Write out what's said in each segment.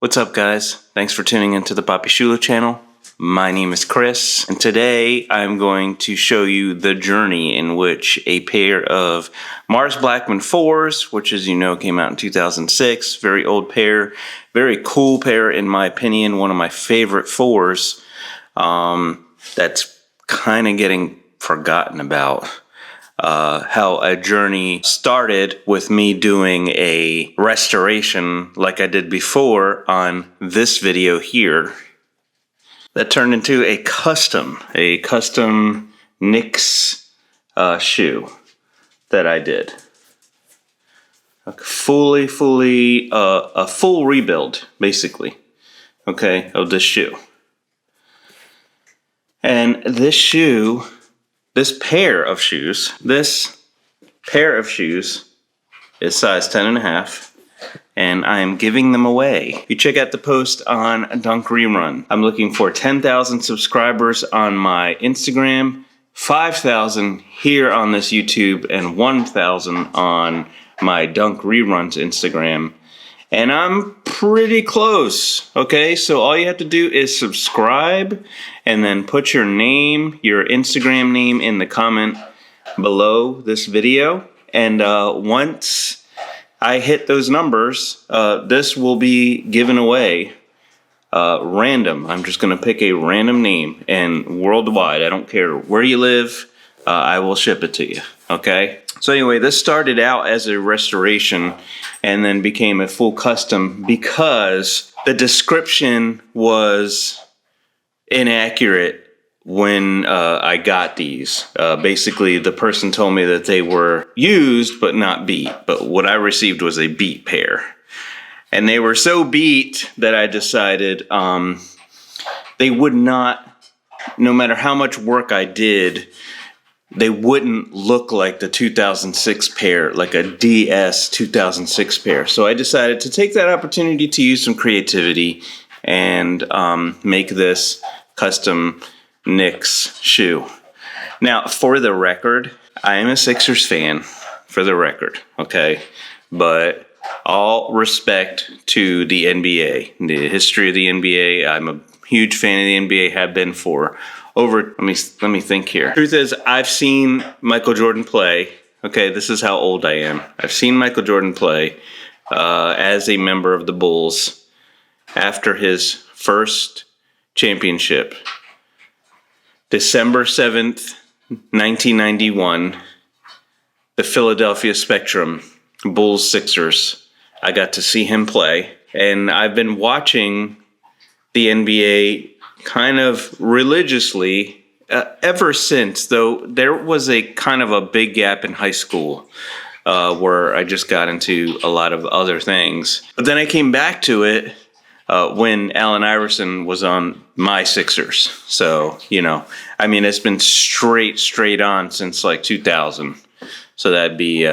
What's up, guys? Thanks for tuning into the Papi Chulo channel. My name is Chris, and today I'm going to show you the journey in which a pair of Mars Blackman 4s, which as you know came out in 2006, very old pair, very cool pair in my opinion, one of my favorite 4s, that's kind of getting forgotten about. How a journey started with me doing a restoration like I did before on this video here. That turned into a custom Knicks shoe that I did. A full rebuild, basically, okay, of this shoe. And this pair of shoes is size 10.5, and I am giving them away. You check out the post on Dunk Rerun. I'm looking for 10,000 subscribers on my Instagram, 5,000 here on this YouTube, and 1,000 on my Dunk Reruns Instagram. And I'm pretty close, okay? So all you have to do is subscribe and then put your name, your Instagram name in the comment below this video. And once I hit those numbers, this will be given away random. I'm just gonna pick a random name, and worldwide, I don't care where you live, I will ship it to you, okay? So anyway, this started out as a restoration and then became a full custom because the description was inaccurate when I got these. Basically, the person told me that they were used but not beat, but what I received was a beat pair. And they were so beat that I decided they would not, no matter how much work I did, they wouldn't look like the 2006 pair, like a DS 2006 pair. So I decided to take that opportunity to use some creativity and make this custom Knicks shoe. Now, for the record, I am a Sixers fan, for the record, okay? But all respect to the NBA, the history of the NBA. I'm a huge fan of the NBA, have been for over, let me think here. Truth is, I've seen Michael Jordan play. Okay, this is how old I am. I've seen Michael Jordan play as a member of the Bulls after his first championship. December 7th, 1991, the Philadelphia Spectrum, Bulls Sixers. I got to see him play, and I've been watching the NBA kind of religiously ever since, though there was a kind of a big gap in high school where I just got into a lot of other things. But then I came back to it when Allen Iverson was on my Sixers. So, you know, I mean, it's been straight on since like 2000. So that'd be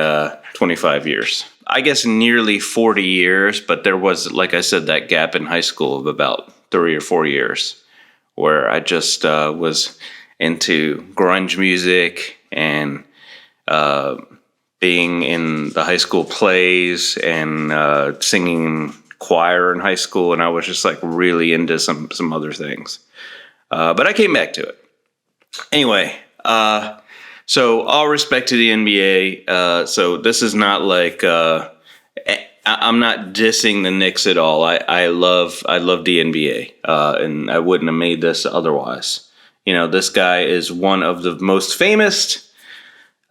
25 years. I guess nearly 40 years, but there was, like I said, that gap in high school of about 3 or 4 years where I just was into grunge music and being in the high school plays and singing choir in high school, and I was just like really into some other things. But I came back to it. Anyway, so all respect to the NBA. So this is not like I'm not dissing the Knicks at all. I love the NBA, and I wouldn't have made this otherwise. You know, this guy is one of the most famous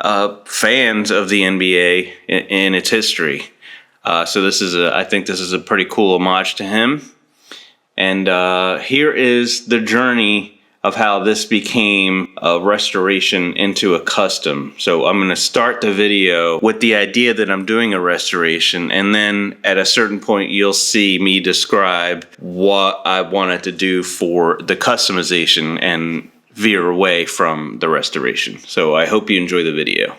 fans of the NBA in its history. So this is I think this is a pretty cool homage to him. And here is the journey of how this became a restoration into a custom. So I'm going to start the video with the idea that I'm doing a restoration, and then at a certain point you'll see me describe what I wanted to do for the customization and veer away from the restoration. So I hope you enjoy the video.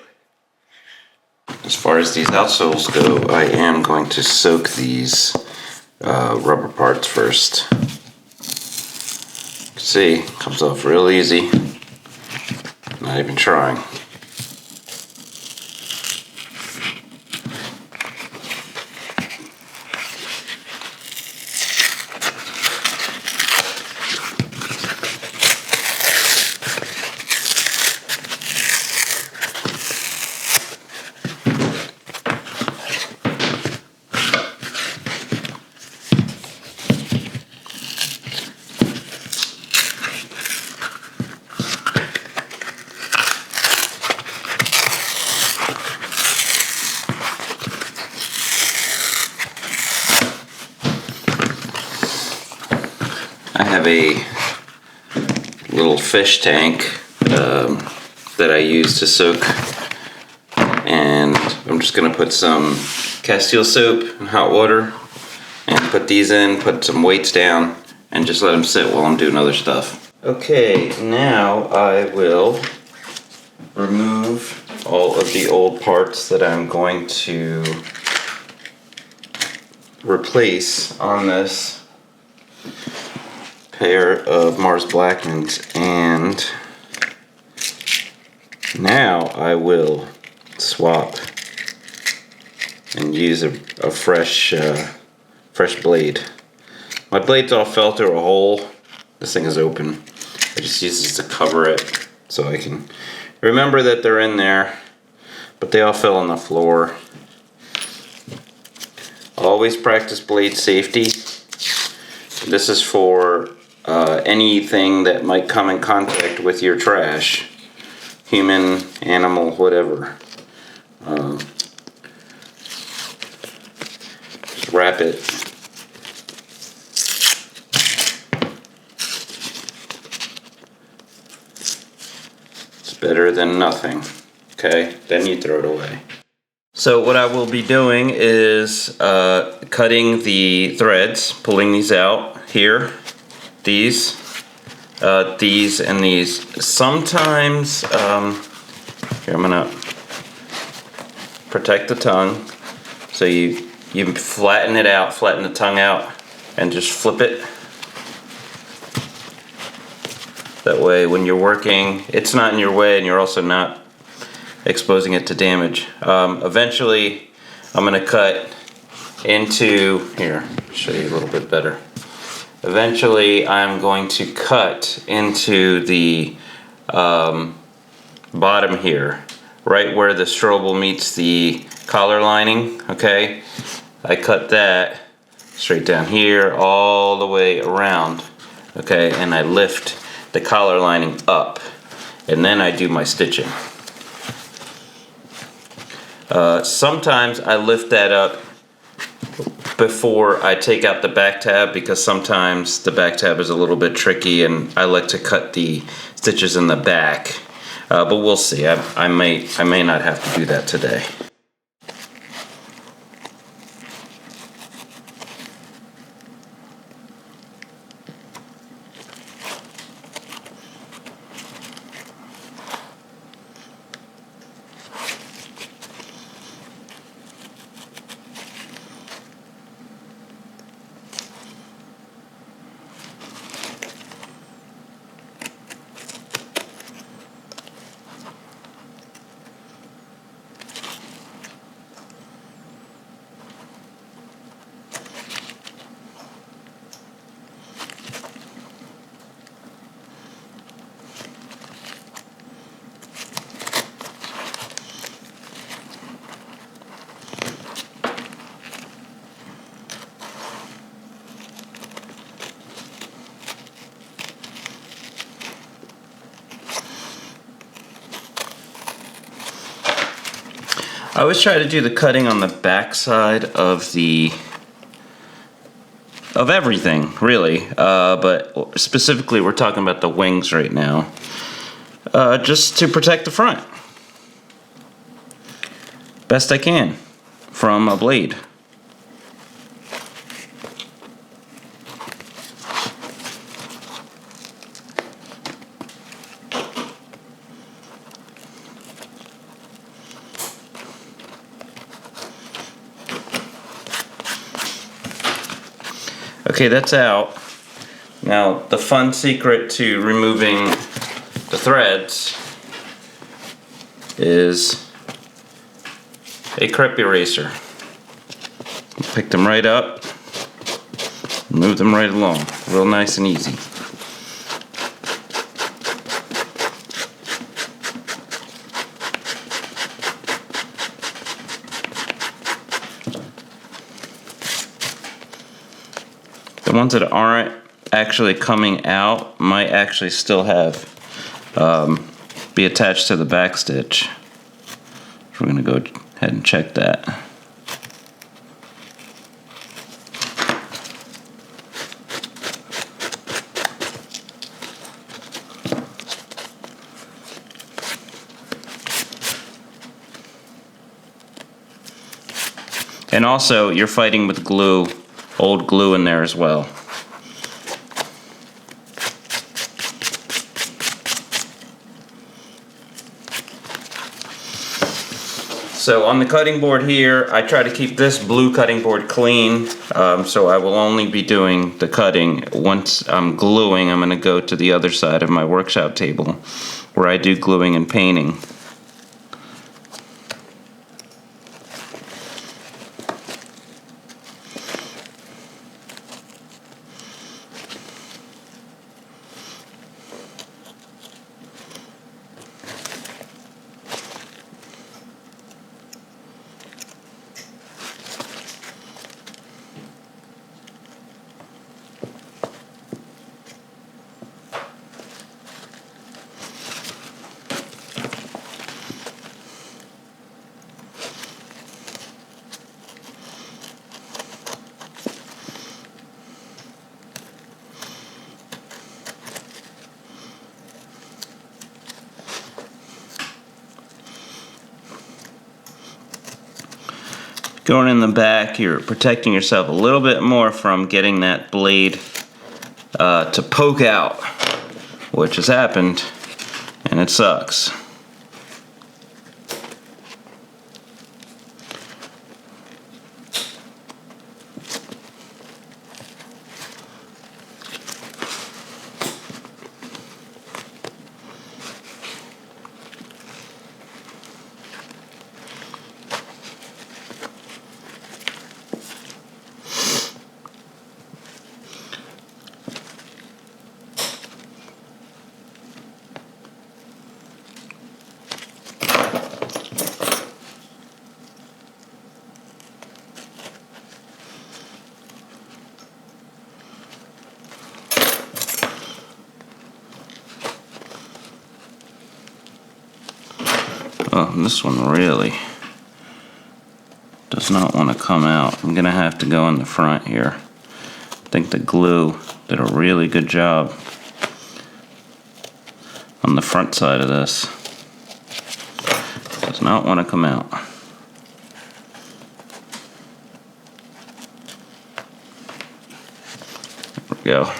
As far as these outsoles go, I am going to soak these rubber parts first. See, comes off real easy. Not even trying. I have a little fish tank that I use to soak, and I'm just gonna put some Castile soap and hot water and put these in, put some weights down, and just let them sit while I'm doing other stuff. Okay, now I will remove all of the old parts that I'm going to replace on this pair of Mars Blackmans, and now I will swap and use a fresh blade. My blade's all fell through a hole. This thing is open. I just use this to cover it so I can remember that they're in there, but they all fell on the floor. Always practice blade safety. This is for anything that might come in contact with your trash. Human, animal, whatever. Just wrap it. It's better than nothing. Okay, then you throw it away. So what I will be doing is cutting the threads, pulling these out here, these and these. Sometimes, here I'm gonna protect the tongue, so you flatten it out, flatten the tongue out, and just flip it. That way when you're working, it's not in your way and you're also not exposing it to damage. Eventually, I'm going to cut into, here, show you a little bit better. Eventually, I'm going to cut into the bottom here, right where the strobel meets the collar lining, okay? I cut that straight down here, all the way around, okay? And I lift the collar lining up, and then I do my stitching. Sometimes I lift that up before I take out the back tab, because sometimes the back tab is a little bit tricky and I like to cut the stitches in the back. But we'll see. I may not have to do that today. I always try to do the cutting on the back side of everything, really, but specifically we're talking about the wings right now, just to protect the front best I can from a blade. Okay, that's out. Now, the fun secret to removing the threads is a crepe eraser. Pick them right up, move them right along, real nice and easy. The ones that aren't actually coming out might actually still have be attached to the back stitch. So we're going to go ahead and check that. And also, you're fighting with glue, old glue in there as well. So on the cutting board here, I try to keep this blue cutting board clean, so I will only be doing the cutting. Once I'm gluing, I'm going to go to the other side of my workshop table where I do gluing and painting. Going in the back, you're protecting yourself a little bit more from getting that blade to poke out, which has happened, and it sucks. Oh, this one really does not want to come out. I'm gonna have to go in the front here. I think the glue did a really good job on the front side of this. Does not want to come out. There we go.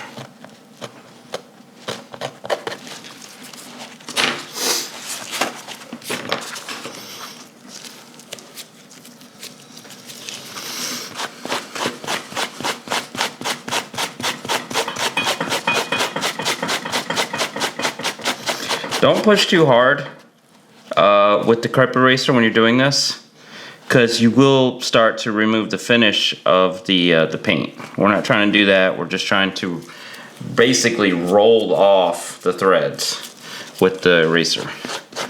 Don't push too hard with the crepe eraser when you're doing this, because you will start to remove the finish of the paint. We're not trying to do that. We're just trying to basically roll off the threads with the eraser.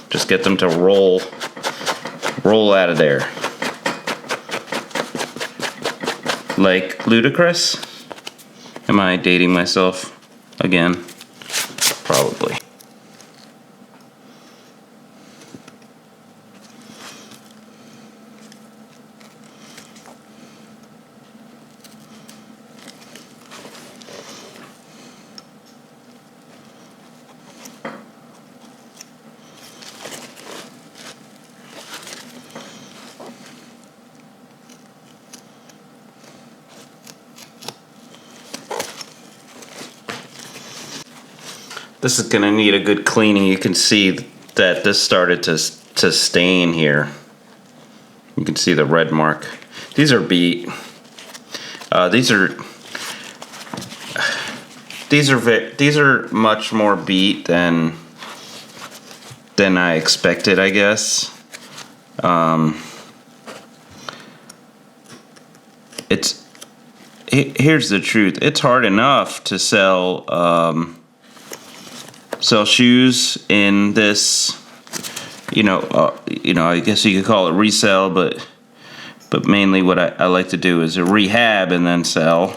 Just get them to roll out of there. Like ludicrous? Am I dating myself again? Probably. This is gonna need a good cleaning. You can see that this started to stain here. You can see the red mark. These are beat. These are much more beat than I expected, I guess. Here's the truth. It's hard enough to sell shoes in this, I guess you could call it resale, but mainly what I like to do is a rehab and then sell,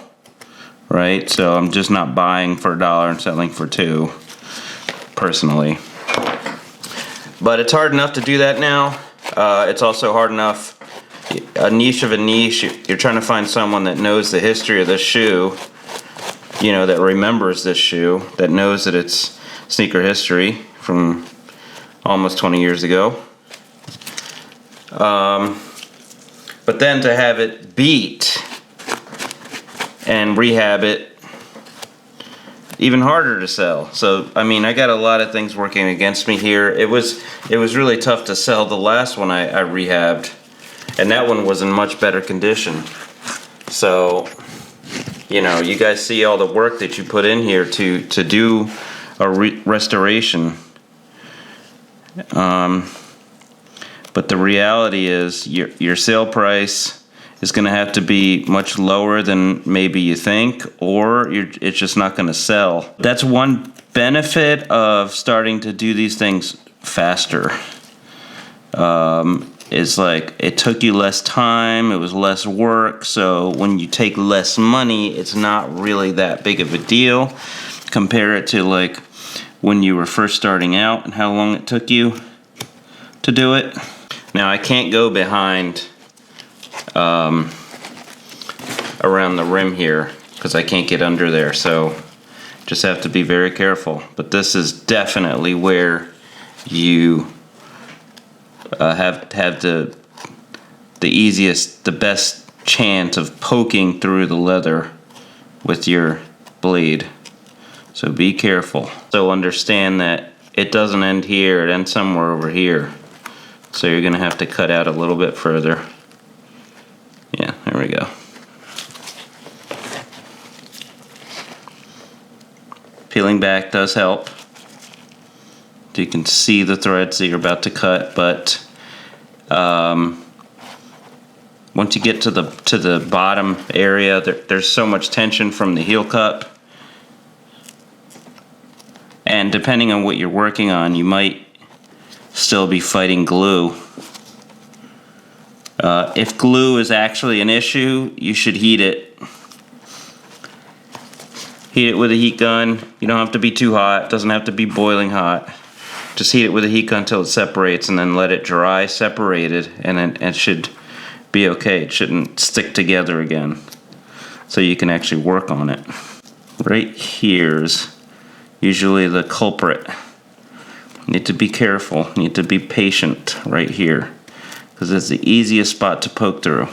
right? So I'm just not buying for $1 and selling for $2, personally. But it's hard enough to do that now. It's also hard enough, a niche of a niche. You're trying to find someone that knows the history of this shoe, that remembers this shoe, that knows that it's sneaker history from almost 20 years ago. But But then to have it beat and rehab it, even harder to sell. So I mean, I got a lot of things working against me here. It was really tough to sell the last one I rehabbed, and that one was in much better condition. So, you know, you guys see all the work that you put in here to do a restoration. But the reality is your sale price is going to have to be much lower than maybe you think, or it's just not going to sell. That's one benefit of starting to do these things faster. Is like it took you less time, it was less work, so when you take less money, it's not really that big of a deal. Compare it to like when you were first starting out and how long it took you to do it. Now I can't go behind around the rim here because I can't get under there, so just have to be very careful. But this is definitely where you have the easiest, the best chance of poking through the leather with your blade. So be careful. So understand that it doesn't end here, it ends somewhere over here. So you're gonna have to cut out a little bit further. Yeah, there we go. Peeling back does help. You can see the threads that you're about to cut, but once you get to the bottom area, there's so much tension from the heel cup, and depending on what you're working on, you might still be fighting glue. If glue is actually an issue, you should heat it. Heat it with a heat gun. You don't have to be too hot. It doesn't have to be boiling hot. Just heat it with a heat gun until it separates, and then let it dry separated, and then it should be okay. It shouldn't stick together again. So you can actually work on it. Right here's usually the culprit. You need to be careful. You need to be patient right here, because it's the easiest spot to poke through.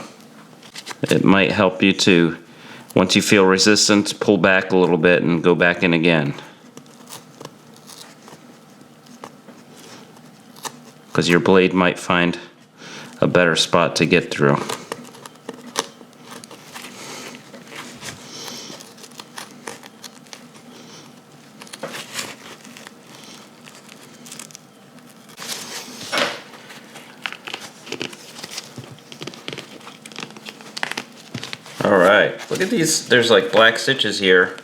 It might help you to, once you feel resistance, pull back a little bit and go back in again. Because your blade might find a better spot to get through. Alright, look at these, there's like black stitches here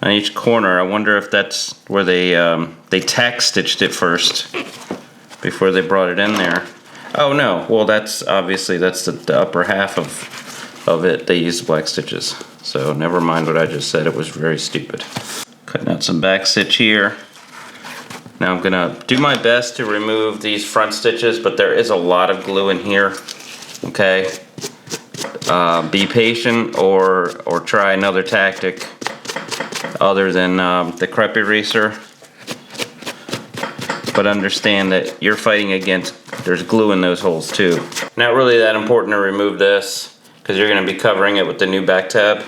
on each corner. I wonder if that's where they tack stitched it first before they brought it in there. Oh no, well that's obviously that's the upper half of it. They used black stitches. So never mind what I just said, it was very stupid. Cutting out some back stitch here. Now I'm gonna do my best to remove these front stitches, but there is a lot of glue in here, okay? Be patient or try another tactic other than the crepe eraser. But understand that you're fighting against, there's glue in those holes too. Not really that important to remove this because you're going to be covering it with the new back tab.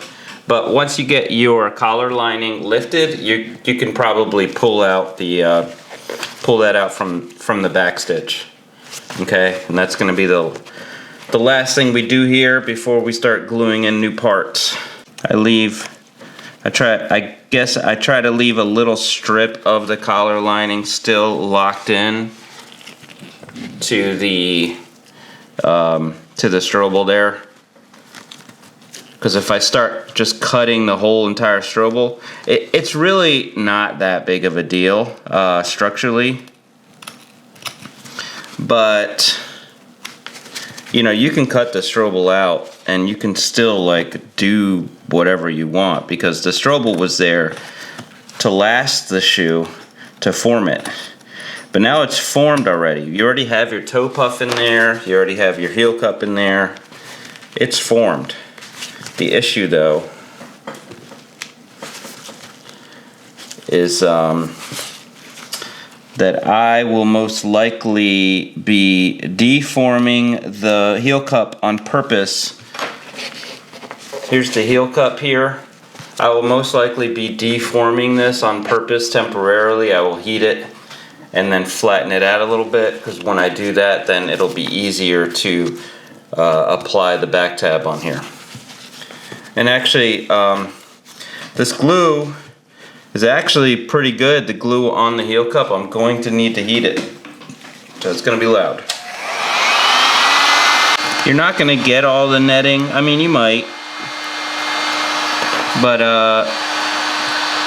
But once you get your collar lining lifted, you can probably pull out the pull that out from the back stitch. Okay, and that's going to be the last thing we do here before we start gluing in new parts. I guess I try to leave a little strip of the collar lining still locked in to the stroble there. Because if I start just cutting the whole entire stroble, it's really not that big of a deal structurally. But you know, you can cut the stroble out and you can still like do whatever you want, because the stroble was there to last the shoe, to form it. But now it's formed already. You already have your toe puff in there, you already have your heel cup in there. It's formed. The issue though is that I will most likely be deforming the heel cup on purpose. Here's the heel cup here. I will most likely be deforming this on purpose temporarily. I will heat it and then flatten it out a little bit, because when I do that, then it'll be easier to apply the back tab on here. And actually, this glue is actually pretty good, the glue on the heel cup. I'm going to need to heat it, so it's going to be loud. You're not going to get all the netting. I mean, you might, but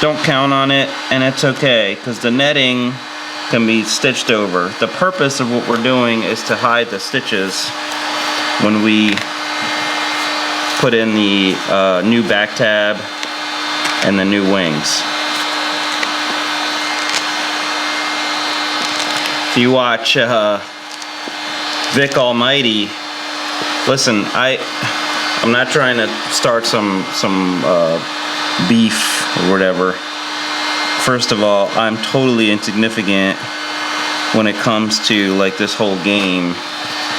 don't count on it, and it's okay, because the netting can be stitched over. The purpose of what we're doing is to hide the stitches when we put in the new back tab and the new wings. If you watch Vic Almighty, listen, I'm not trying to start some beef or whatever. First of all, I'm totally insignificant when it comes to like this whole game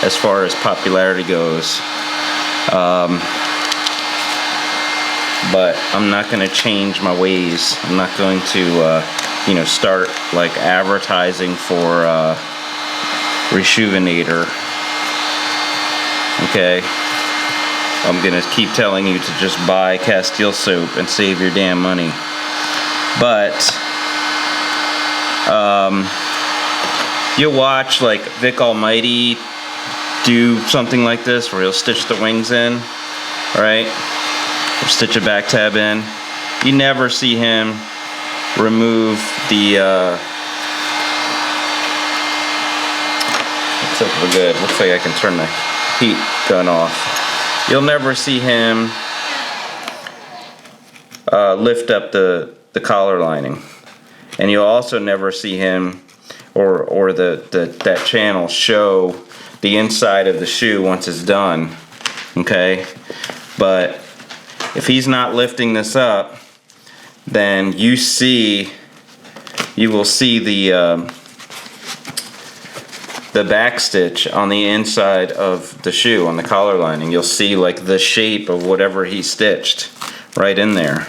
as far as popularity goes. But I'm not going to change my ways. I'm not going to start like advertising for Rejuvenator. Okay, I'm gonna keep telling you to just buy Castile soap and save your damn money. But you'll watch like Vic Almighty do something like this where he'll stitch the wings in, right? Or stitch a back tab in. You never see him remove the looks like we're good. Looks like I can turn the heat gun off. You'll never see him lift up the collar lining, and you'll also never see him or that channel show the inside of the shoe once it's done. Okay, but if he's not lifting this up, then you will see the back stitch on the inside of the shoe, on the collar lining. You'll see like the shape of whatever he stitched right in there.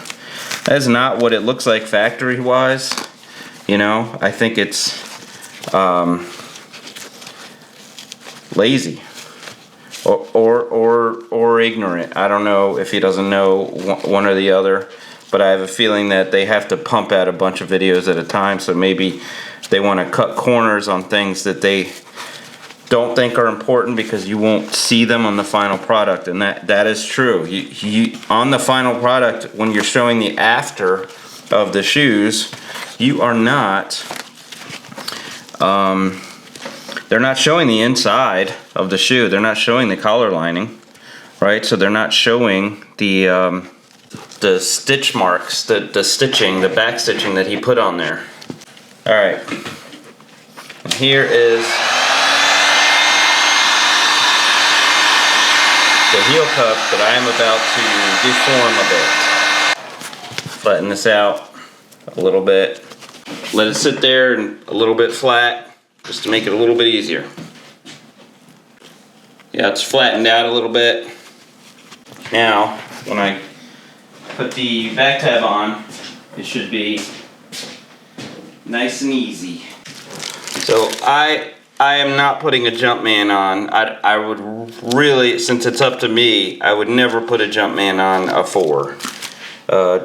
That is not what it looks like factory wise. I think it's lazy or ignorant. I don't know if he doesn't know one or the other, but I have a feeling that they have to pump out a bunch of videos at a time, so maybe they want to cut corners on things that they don't think are important because you won't see them on the final product, and that is true. You on the final product, when you're showing the after of the shoes, you are not they're not showing the inside of the shoe. They're not showing the collar lining, right? So they're not showing the stitch marks, the stitching, the back stitching that he put on there. All right, and here is the heel cup that I am about to deform a bit. Flatten this out a little bit. Let it sit there and a little bit flat, just to make it a little bit easier. Yeah, it's flattened out a little bit. Now, when I put the back tab on, it should be nice and easy. So I am not putting a Jumpman on. I would really, since it's up to me, I would never put a Jumpman on a 4.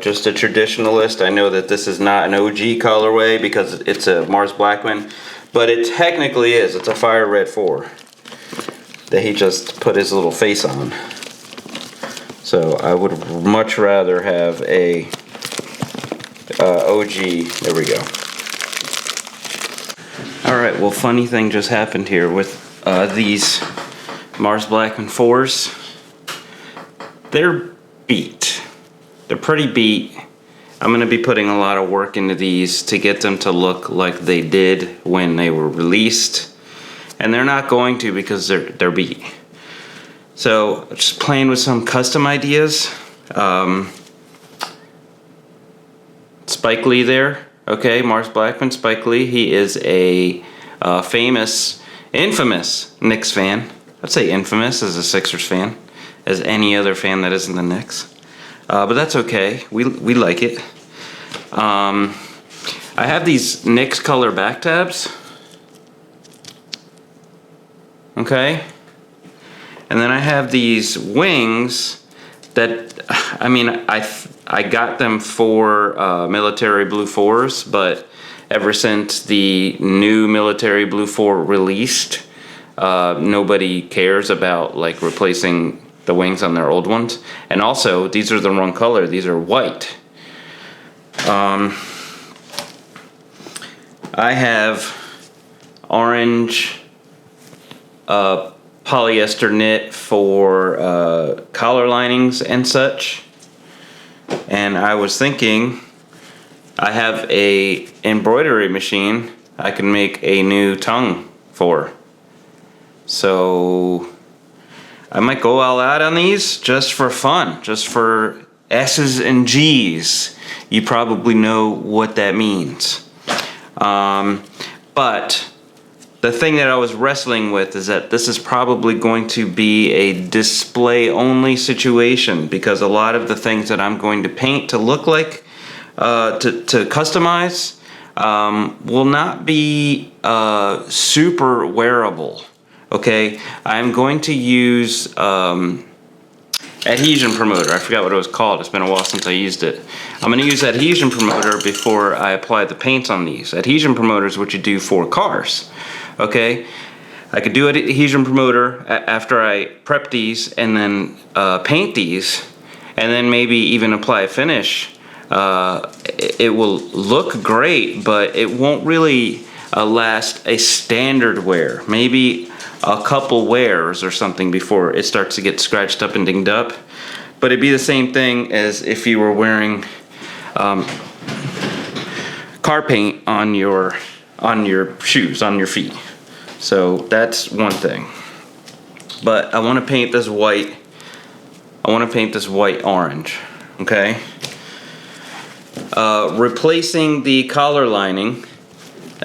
Just a traditionalist. I know that this is not an OG colorway because it's a Mars Blackman, but it technically is. It's a Fire Red 4 that he just put his little face on. So I would much rather have a OG. There we go. Alright, well, funny thing just happened here with these Mars Blackman 4s. They're beat. They're pretty beat. I'm going to be putting a lot of work into these to get them to look like they did when they were released. And they're not going to because they're beat. So, just playing with some custom ideas. Spike Lee there Okay, Mars Blackman, Spike Lee. He is a infamous Knicks fan. I'd say infamous as a Sixers fan, as any other fan that isn't the Knicks. But that's okay. We like it. I have these Knicks color backtabs. Okay. And then I have these wings that, I mean, I got them for military Blue 4s, but ever since the new military Blue 4 released, nobody cares about like replacing the wings on their old ones. And also, these are the wrong color. These are white. I have orange polyester knit for collar linings and such. And I was thinking, I have a embroidery machine I can make a new tongue for. So I might go all out on these just for fun, just for S's and G's. You probably know what that means. But the thing that I was wrestling with is that this is probably going to be a display only situation, because a lot of the things that I'm going to paint to look like, to customize, will not be super wearable. Okay, I'm going to use adhesion promoter. I forgot what it was called. It's been a while since I used it. I'm going to use adhesion promoter before I apply the paints on these. Adhesion promoter is what you do for cars. Okay, I could do adhesion promoter after I prep these and then paint these, and then maybe even apply a finish. It will look great, but it won't really last a standard wear. Maybe a couple wears or something before it starts to get scratched up and dinged up. But it'd be the same thing as if you were wearing car paint on your shoes, on your feet. So that's one thing. But I want to paint this white. I want to paint this white orange. Okay. Replacing the collar lining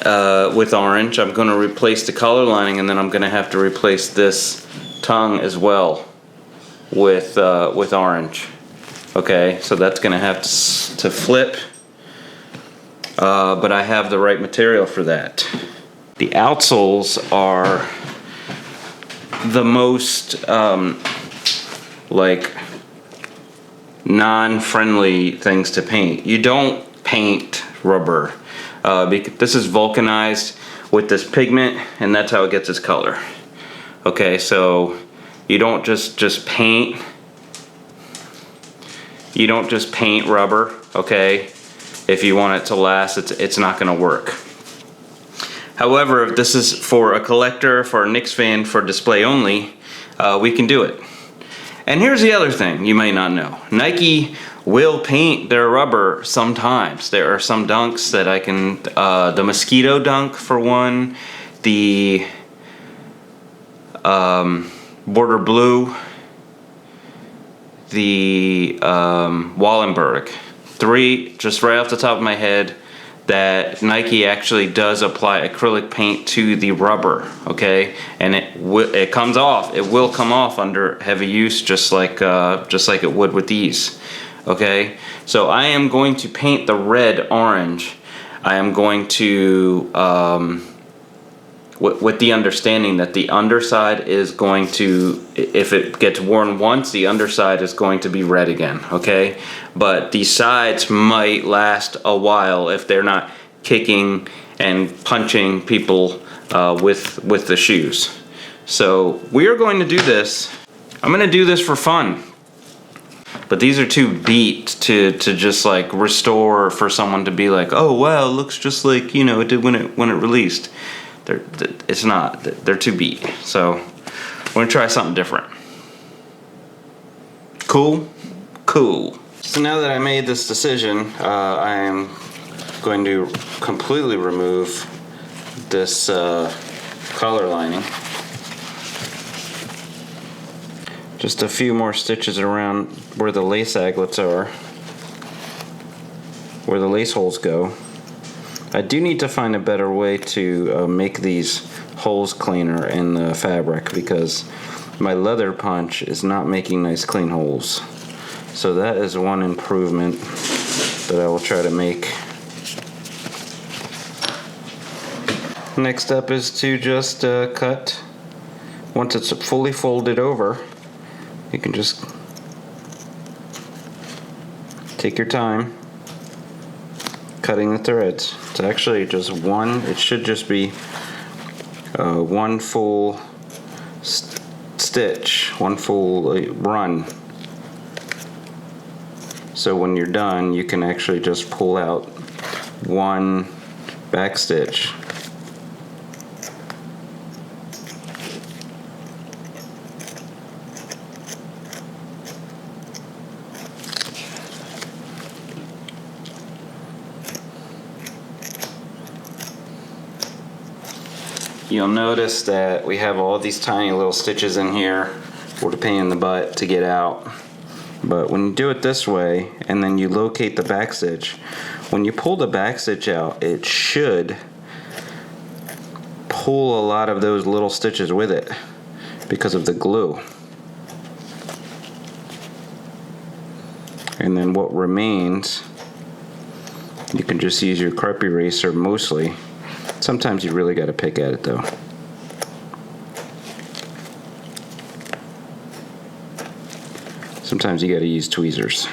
with orange. I'm going to replace the collar lining, and then I'm going to have to replace this tongue as well with orange. Okay, so that's going to have to flip. But I have the right material for that. The outsoles are the most like non-friendly things to paint. You don't paint rubber. This is vulcanized with this pigment, and that's how it gets its color. Okay, so you don't just paint. You don't just paint rubber. Okay, if you want it to last, it's not going to work. However, if this is for a collector, for a Knicks fan, for display only, we can do it. And here's the other thing you may not know. Nike will paint their rubber sometimes. There are some dunks that I can, the mosquito dunk for one, the border blue, the Wallenberg. 3, just right off the top of my head, that Nike actually does apply acrylic paint to the rubber, okay, and it comes off. It will come off under heavy use, just like it would with these, okay. So I am going to paint the red orange. I am going to with the understanding that the underside is going to, if it gets worn once, the underside is going to be red again, okay? But the sides might last a while if they're not kicking and punching people with the shoes. So we are going to do this. I'm going to do this for fun. But these are too beat to just like restore for someone to be like, oh wow, it looks just like, you know, it did when it released. It's not. They're too beat. So we're gonna try something different. Cool? Cool. So now that I made this decision, I am going to completely remove this collar lining. Just a few more stitches around where the lace aglets are, where the lace holes go. I do need to find a better way to make these holes cleaner in the fabric, because my leather punch is not making nice clean holes. So that is one improvement that I will try to make. Next up is to just cut. Once it's fully folded over, you can just take your time cutting the threads. It's actually just one, it should just be one full stitch, one full run. So when you're done, you can actually just pull out one back stitch. You'll notice that we have all these tiny little stitches in here for the pain in the butt to get out. But when you do it this way and then you locate the back stitch, when you pull the back stitch out, it should pull a lot of those little stitches with it because of the glue. And then what remains, you can just use your carp eraser mostly. Sometimes you really got to pick at it though. Sometimes you got to use tweezers.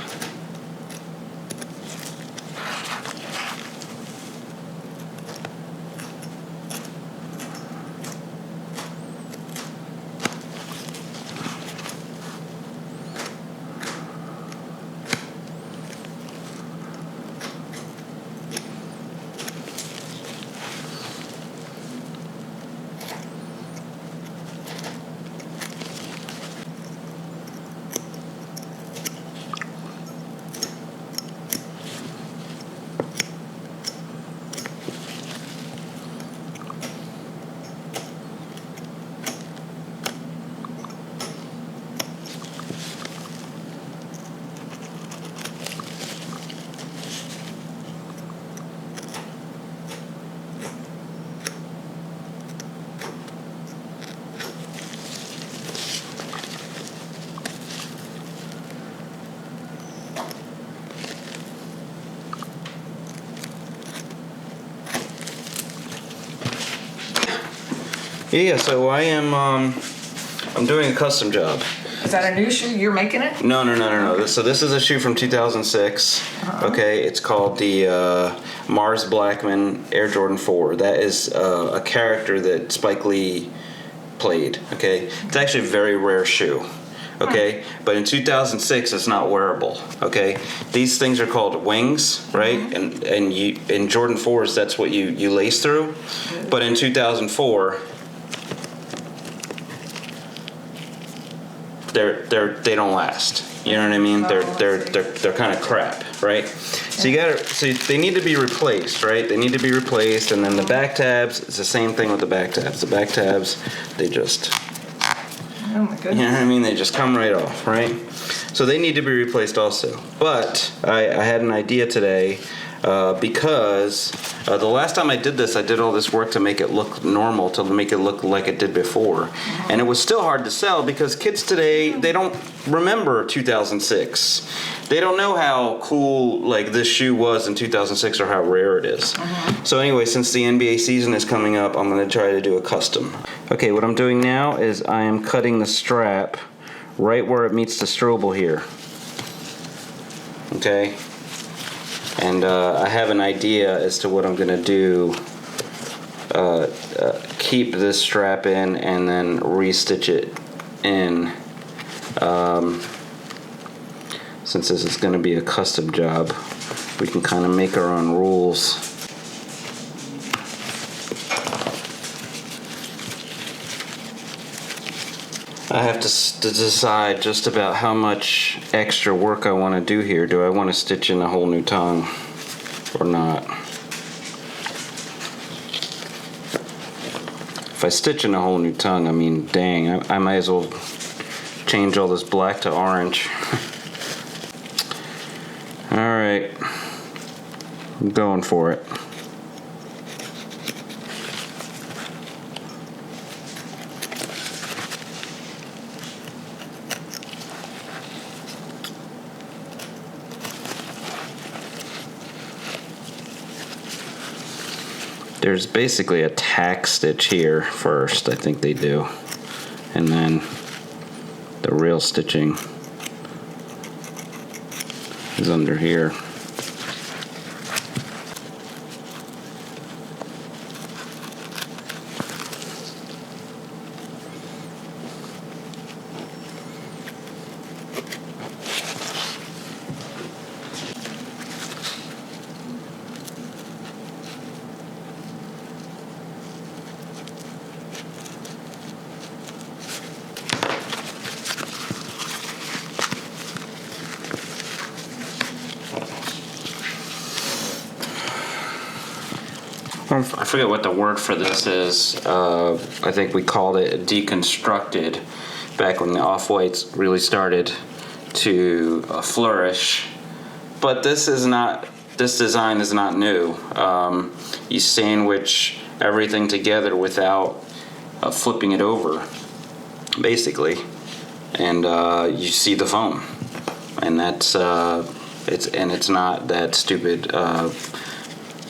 Yeah, so I'm doing a custom job. Is that a new shoe? You're making it? No. So this is a shoe from 2006. Okay, it's called the Mars Blackman Air Jordan 4. That is a character that Spike Lee played. Okay, it's actually a very rare shoe. Okay, but in 2006 it's not wearable. Okay, these things are called wings, right? And you in Jordan 4s that's what you lace through. But in 2004. They don't last. You know what I mean? They're kind of crap, right? So they need to be replaced, right? They need to be replaced, and then the back tabs. It's the same thing with the back tabs. The back tabs, they just. Oh my goodness. You know what I mean? They just come right off, right? So they need to be replaced also. But I had an idea today. Because the last time I did this, I did all this work to make it look normal, to make it look like it did before. And it was still hard to sell because kids today, they don't remember 2006. They don't know how cool like this shoe was in 2006 or how rare it is. So anyway, since the NBA season is coming up, I'm going to try to do a custom. Okay, what I'm doing now is I am cutting the strap right where it meets the strobel here. Okay. And I have an idea as to what I'm going to do. Keep this strap in and then restitch it in. Since this is going to be a custom job, we can kind of make our own rules. I have to decide just about how much extra work I want to do here. Do I want to stitch in a whole new tongue or not? If I stitch in a whole new tongue, I mean, dang, I might as well change all this black to orange. Alright, I'm going for it. There's basically a tack stitch here first, I think they do, and then the real stitching is under here. I forget what the word for this is. I think we called it deconstructed back when the off-whites really started to flourish. But this design is not new. You sandwich everything together without flipping it over, basically, and you see the foam, and that's it's not that stupid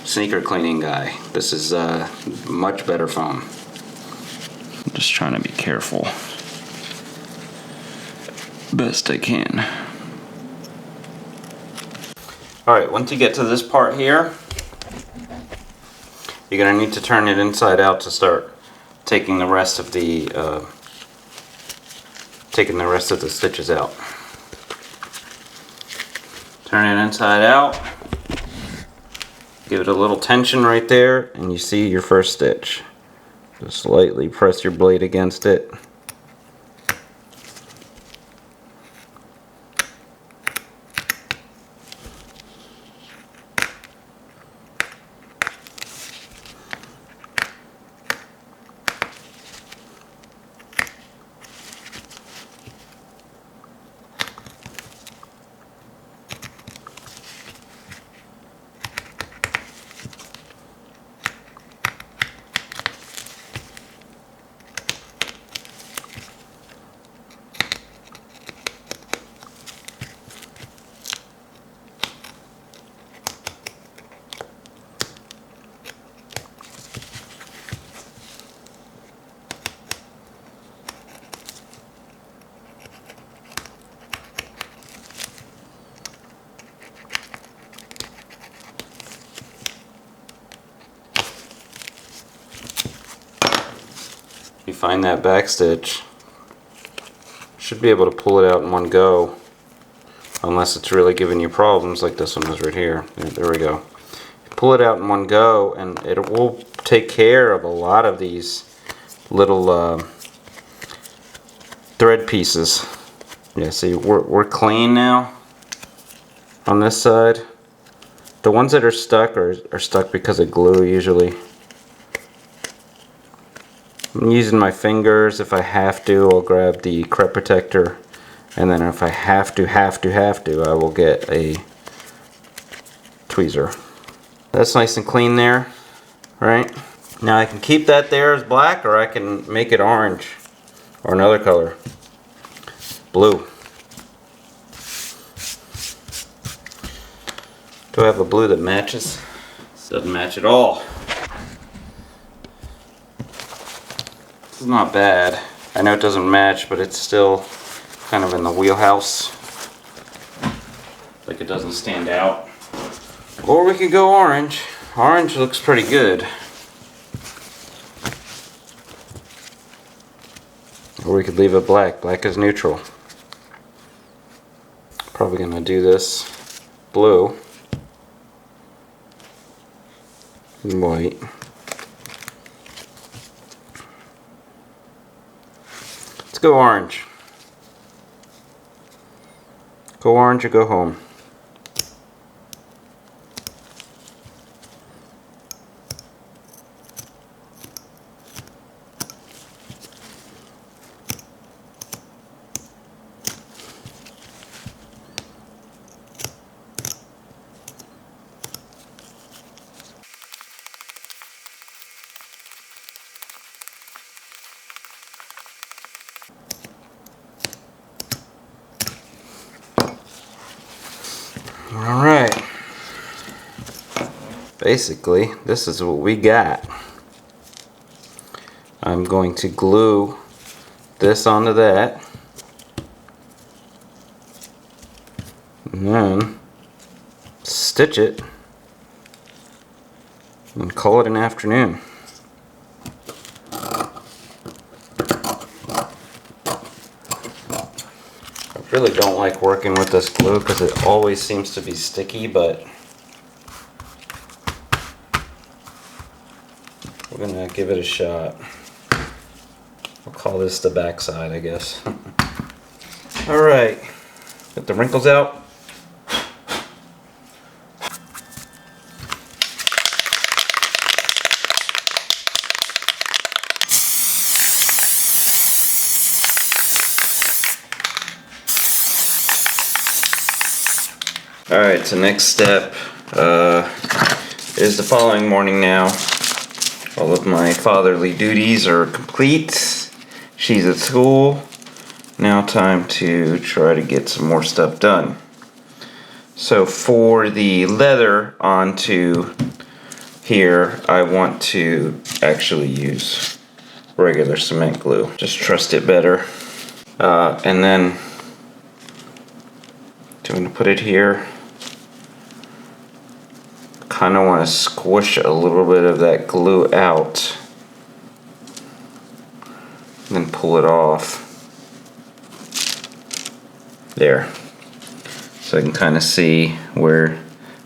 sneaker cleaning guy. This is much better foam. I'm just trying to be careful best I can. Alright, once you get to this part here, you're going to need to turn it inside out to start taking the rest of the stitches out. Turn it inside out. Give it a little tension right there, and you see your first stitch. Just lightly press your blade against it. You find that back stitch, should be able to pull it out in one go, unless it's really giving you problems like this one was right here. There we go. Pull it out in one go, and it will take care of a lot of these little thread pieces. Yeah, see, we're clean now on this side. The ones that are stuck are stuck because of glue usually. I'm using my fingers. If I have to, I'll grab the crepe protector, and then if I have to, I will get a tweezer. That's nice and clean there, right? Now I can keep that there as black, or I can make it orange, or another color, blue. Do I have a blue that matches? This doesn't match at all. This is not bad. I know it doesn't match, but it's still kind of in the wheelhouse. Like it doesn't stand out. Or we could go orange. Orange looks pretty good. Or we could leave it black. Black is neutral. Probably gonna do this blue and white. Let's go orange. Go orange or go home. basically, this is what we got. I'm going to glue this onto that. And then stitch it and call it an afternoon. I really don't like working with this glue because it always seems to be sticky, but we're gonna give it a shot. We'll call this the backside, I guess. All right, get the wrinkles out. All right, so next step is the following morning now. All of my fatherly duties are complete. She's at school. Now time to try to get some more stuff done. So for the leather onto here, I want to actually use regular cement glue. Just trust it better. And then I'm going to put it here. Kind of want to squish a little bit of that glue out, then pull it off. There. So I can kind of see where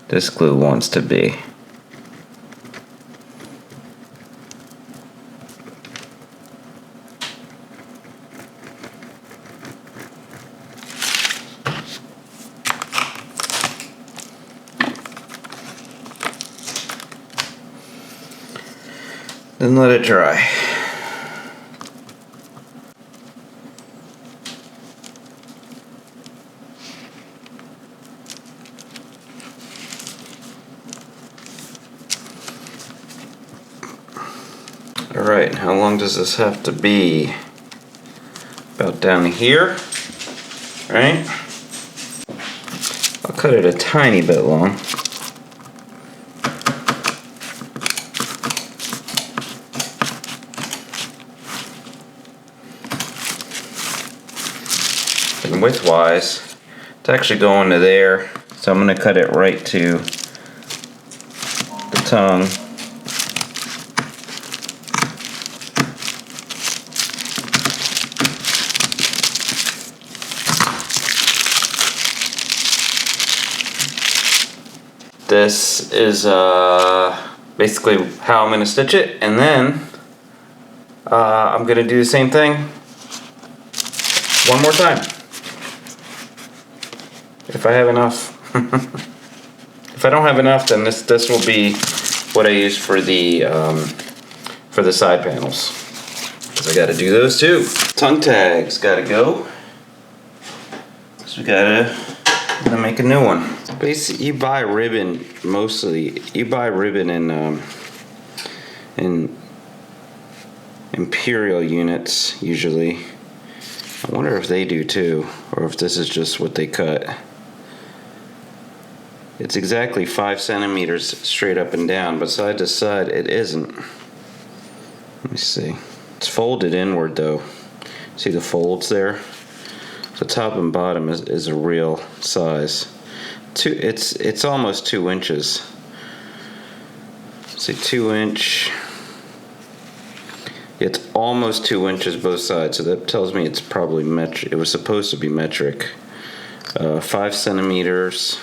this glue wants to be. Then let it dry. Alright, how long does this have to be? About down here, right? I'll cut it a tiny bit long. And width-wise, it's actually going to there, so I'm going to cut it right to the tongue. This is basically how I'm going to stitch it, and then I'm going to do the same thing one more time. If I have enough. If I don't have enough, then this will be what I use for the side panels. Because I got to do those too. Tongue tags got to go. So we gotta make a new one. Basically, you buy ribbon mostly. You buy ribbon in Imperial units usually. I wonder if they do too, or if this is just what they cut. It's exactly 5 centimeters straight up and down, but side to side it isn't. Let me see. It's folded inward though. See the folds there? The top and bottom is a real size. It's almost 2 inches. See, 2 inch. It's almost 2 inches both sides, so that tells me it's probably metric. It was supposed to be metric. 5 centimeters.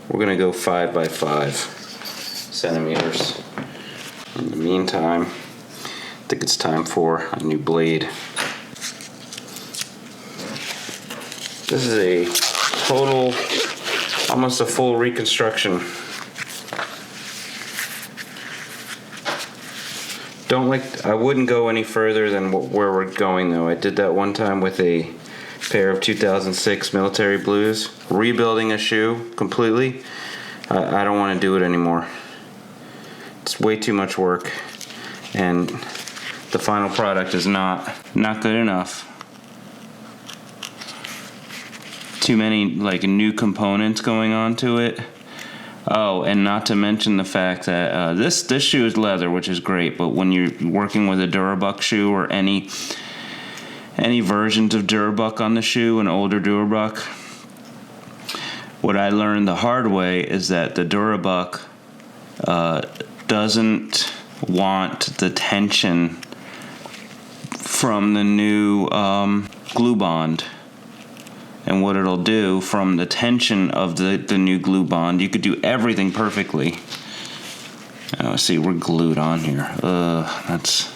We're gonna go 5 by 5 centimeters. In the meantime, I think it's time for a new blade. This is a total, almost a full reconstruction. I wouldn't go any further than where we're going though. I did that one time with a pair of 2006 military blues, rebuilding a shoe completely. I don't want to do it anymore. It's way too much work, and the final product is not good enough. Too many like new components going on to it. Oh, and not to mention the fact that this shoe is leather, which is great, but when you're working with a Durabuck shoe or any versions of Durabuck on the shoe, an older Durabuck, what I learned the hard way is that the Durabuck doesn't want the tension from the new glue bond. And what it'll do from the tension of the new glue bond, you could do everything perfectly. Oh, see, we're glued on here. That's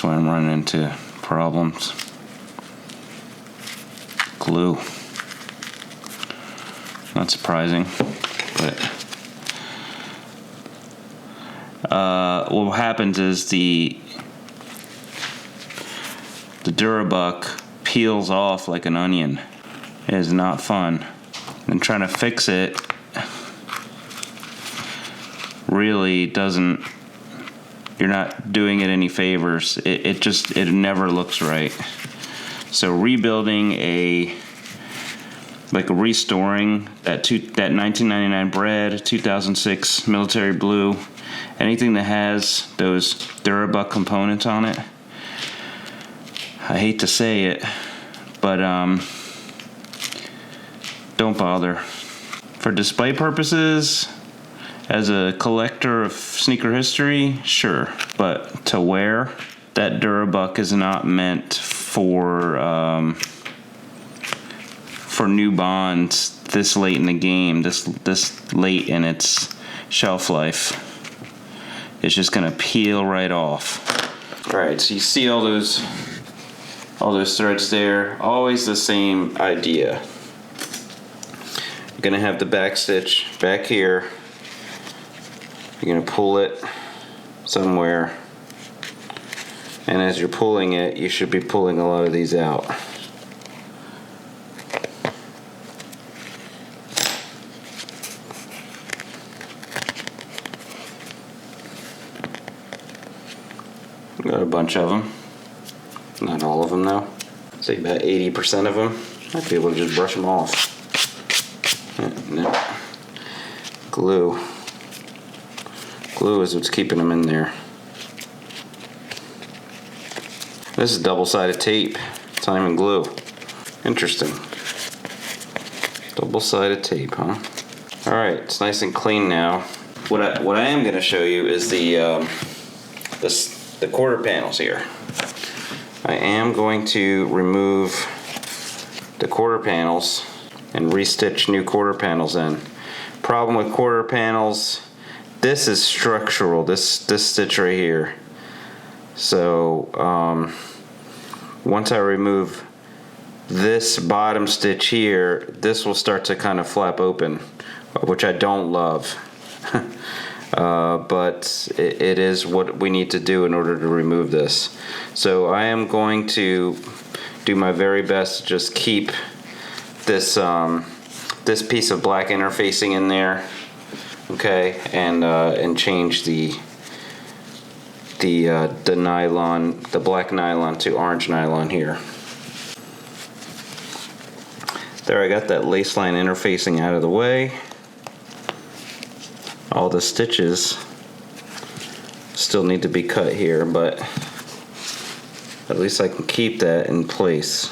why I'm running into problems. Glue. Not surprising, but what happens is the Durabuck peels off like an onion. It is not fun. And trying to fix it really doesn't, you're not doing it any favors. It never looks right. So rebuilding restoring that 1999 bread, 2006 military blue, anything that has those Durabuck components on it, I hate to say it, but don't bother. For display purposes, as a collector of sneaker history, sure, but to wear, that Durabuck is not meant for new bonds this late in the game, this late in its shelf life. It's just gonna peel right off. All right, so you see all those threads there, always the same idea. You're gonna have the back stitch back here. You're gonna pull it somewhere, and as you're pulling it, you should be pulling a lot of these out. Got a bunch of them. Not all of them though. Say about 80% of them. Might be able to just brush them off. No. Glue. Glue is what's keeping them in there. This is double-sided tape. It's not even glue. Interesting. Double-sided tape, huh? Alright, it's nice and clean now. What I am going to show you is the quarter panels here. I am going to remove the quarter panels and restitch new quarter panels in. Problem with quarter panels, this is structural, this stitch right here. So once I remove this bottom stitch here, this will start to kind of flap open, which I don't love. But it is what we need to do in order to remove this. So I am going to do my very best to just keep this this piece of black interfacing in there, okay, and change the nylon, the black nylon to orange nylon here. There, I got that lace line interfacing out of the way. All the stitches still need to be cut here, but at least I can keep that in place.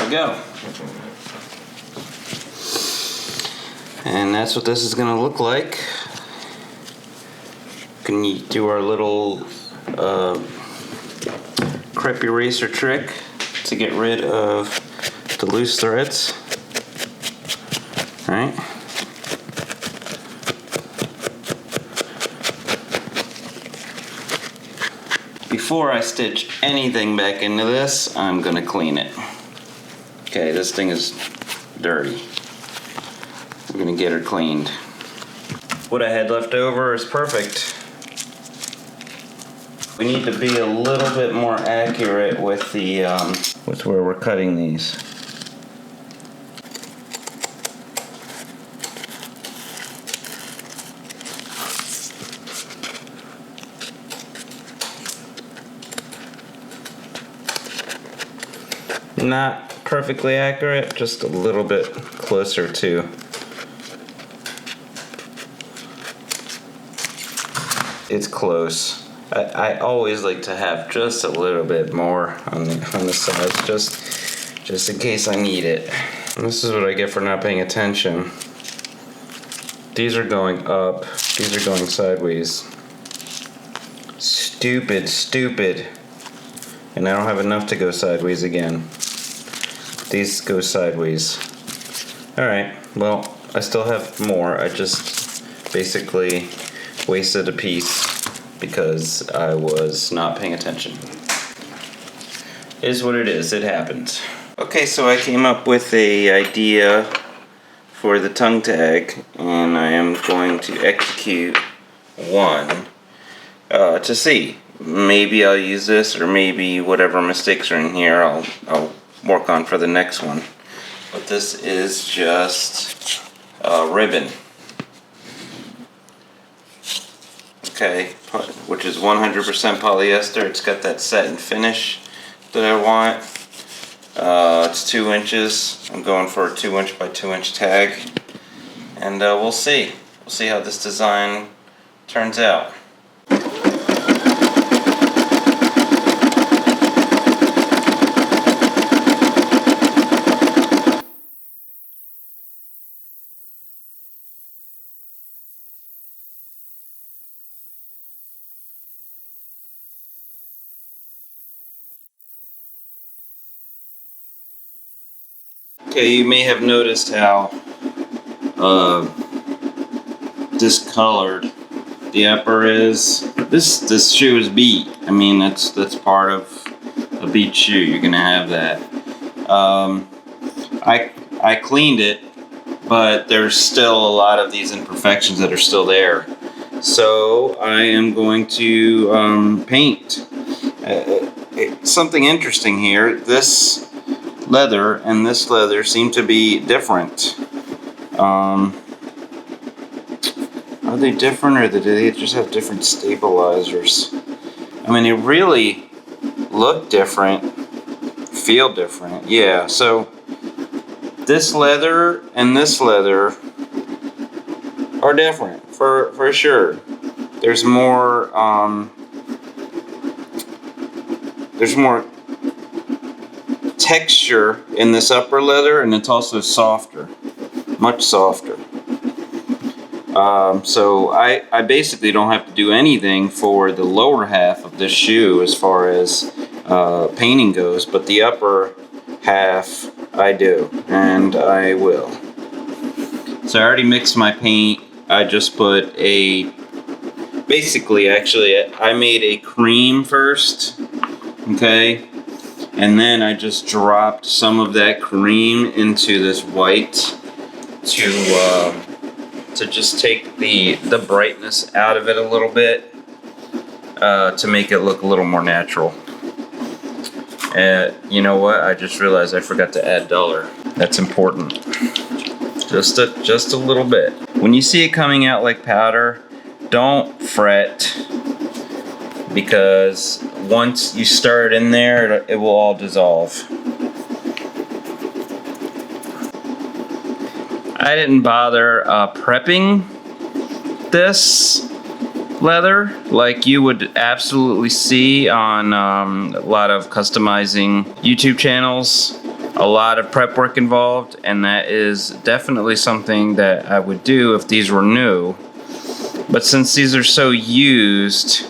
Go. And that's what this is going to look like. Can you do our little crepe eraser trick to get rid of the loose threads? All right. Before I stitch anything back into this, I'm going to clean it. Okay, this thing is dirty. We're gonna get her cleaned. What I had left over is perfect. We need to be a little bit more accurate with the with where we're cutting these. Not perfectly accurate, just a little bit closer to. It's close. I always like to have just a little bit more on the sides, just in case I need it. And this is what I get for not paying attention. These are going up. These are going sideways. Stupid. And I don't have enough to go sideways again. These go sideways. Alright, well, I still have more. I just basically wasted a piece because I was not paying attention. It is what it is, it happens. Okay, so I came up with a idea for the tongue tag, and I am going to execute one to see. Maybe I'll use this, or maybe whatever mistakes are in here I'll work on for the next one. But this is just ribbon. Okay, which is 100% polyester. It's got that satin finish that I want. It's 2 inches. I'm going for a 2 inch by 2 inch tag, and we'll see. We'll see how this design turns out. Okay, you may have noticed how discolored the upper is. This shoe is beat. I mean, that's part of a beat shoe. You're gonna have that. I cleaned it, but there's still a lot of these imperfections that are still there. So I am going to paint. Something interesting here. This leather and this leather seem to be different. Are they different, or do they just have different stabilizers? I mean, they really look different, feel different. Yeah, so this leather and this leather are different for sure. There's more texture in this upper leather, and it's also softer, much softer. So I basically don't have to do anything for the lower half of this shoe as far as painting goes, but the upper half I do, and I will. So I already mixed my paint. I just put I made a cream first, okay? And then I just dropped some of that cream into this white to just take the brightness out of it a little bit, to make it look a little more natural. You know what? I just realized I forgot to add duller. That's important. Just a little bit. When you see it coming out like powder, don't fret, because once you stir it in there, it will all dissolve. I didn't bother prepping this leather like you would absolutely see on a lot of customizing YouTube channels. A lot of prep work involved, and that is definitely something that I would do if these were new. But since these are so used,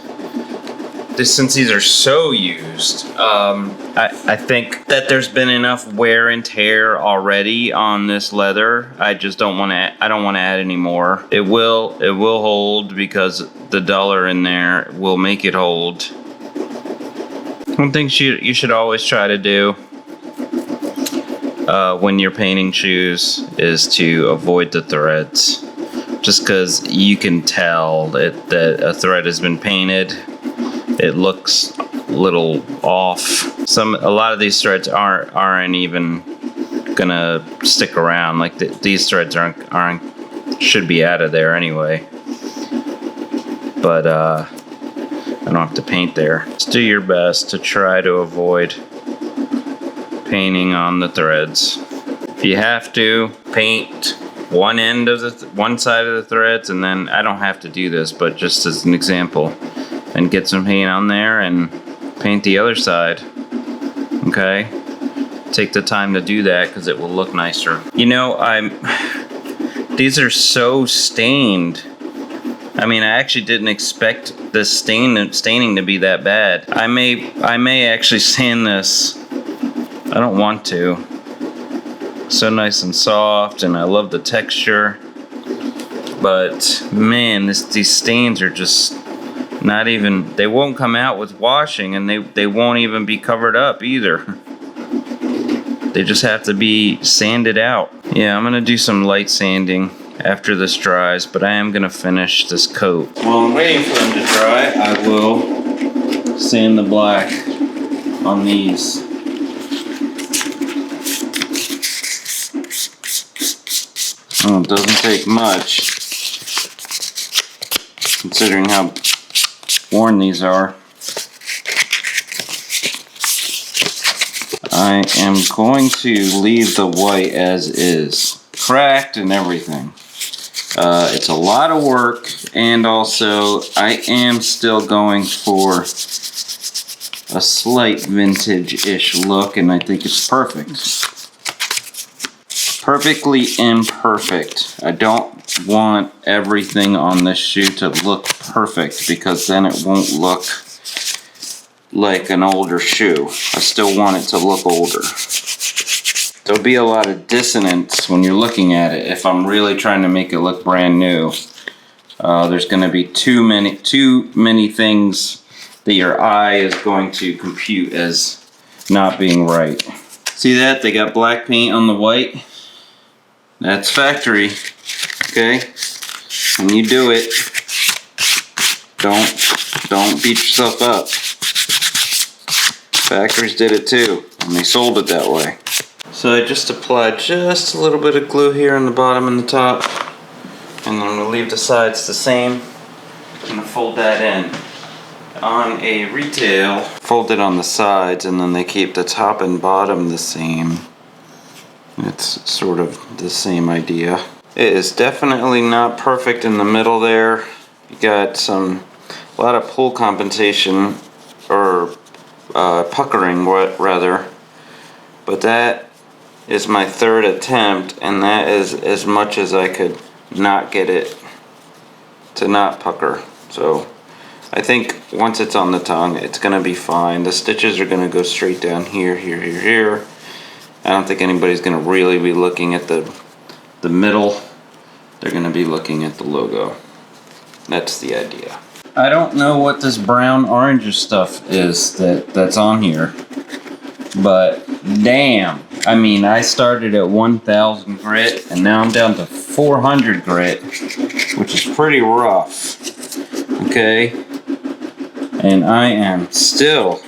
I think that there's been enough wear and tear already on this leather. I just don't want to. I don't want to add any more. It will hold, because the duller in there will make it hold. One thing you should always try to do. when you're painting shoes is to avoid the threads. Just because you can tell that a thread has been painted. It looks a little off. A lot of these threads aren't even gonna stick around. Like these threads should be out of there anyway. But I don't have to paint there. Just do your best to try to avoid painting on the threads. If you have to, paint one side of the threads, and then I don't have to do this, but just as an example, and get some paint on there and paint the other side. Okay? Take the time to do that because it will look nicer. You know, these are so stained. I mean, I actually didn't expect this staining to be that bad. I may actually sand this. I don't want to. So nice and soft, and I love the texture. But man, these stains are just not even. They won't come out with washing, and they won't even be covered up either. They just have to be sanded out. Yeah, I'm gonna do some light sanding after this dries, but I am gonna finish this coat. While I'm waiting for them to dry, I will sand the black on these. Oh, it doesn't take much, considering how worn these are. I am going to leave the white as is, cracked and everything. It's a lot of work, and also I am still going for a slight vintage-ish look, and I think it's perfect. Perfectly imperfect. I don't want everything on this shoe to look perfect, because then it won't look like an older shoe. I still want it to look older. There'll be a lot of dissonance when you're looking at it if I'm really trying to make it look brand new. There's going to be too many things that your eye is going to compute as not being right. See that? They got black paint on the white. That's factory. Okay? When you do it, don't beat yourself up. Factories did it too, and they sold it that way. So I just applied just a little bit of glue here on the bottom and the top, and then I'm gonna leave the sides the same. I'm gonna fold that in. On a retail, fold it on the sides, and then they keep the top and bottom the same. It's sort of the same idea. It is definitely not perfect in the middle there. You got a lot of pull compensation, or puckering rather, but that is my third attempt, and that is as much as I could not get it to not pucker. So I think once it's on the tongue, it's gonna be fine. The stitches are gonna go straight down here, here, here, here. I don't think anybody's gonna really be looking at the middle. They're gonna be looking at the logo. That's the idea. I don't know what this brown orange stuff is that's on here, but damn. I mean, I started at 1,000 grit, and now I'm down to 400 grit, which is pretty rough. Okay? And I am still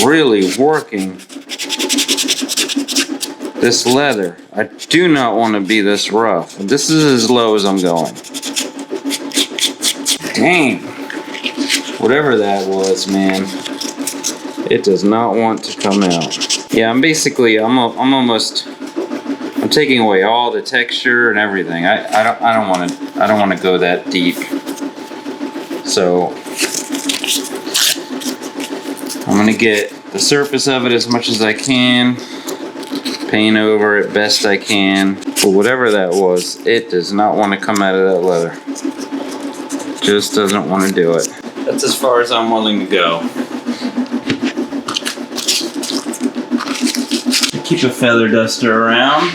really working this leather. I do not want to be this rough. This is as low as I'm going. Dang. Whatever that was, man. It does not want to come out. Yeah, I'm taking away all the texture and everything. I don't want to go that deep. So I'm gonna get the surface of it as much as I can, paint over it best I can. But whatever that was, it does not want to come out of that leather. Just doesn't want to do it. That's as far as I'm willing to go. Keep a feather duster around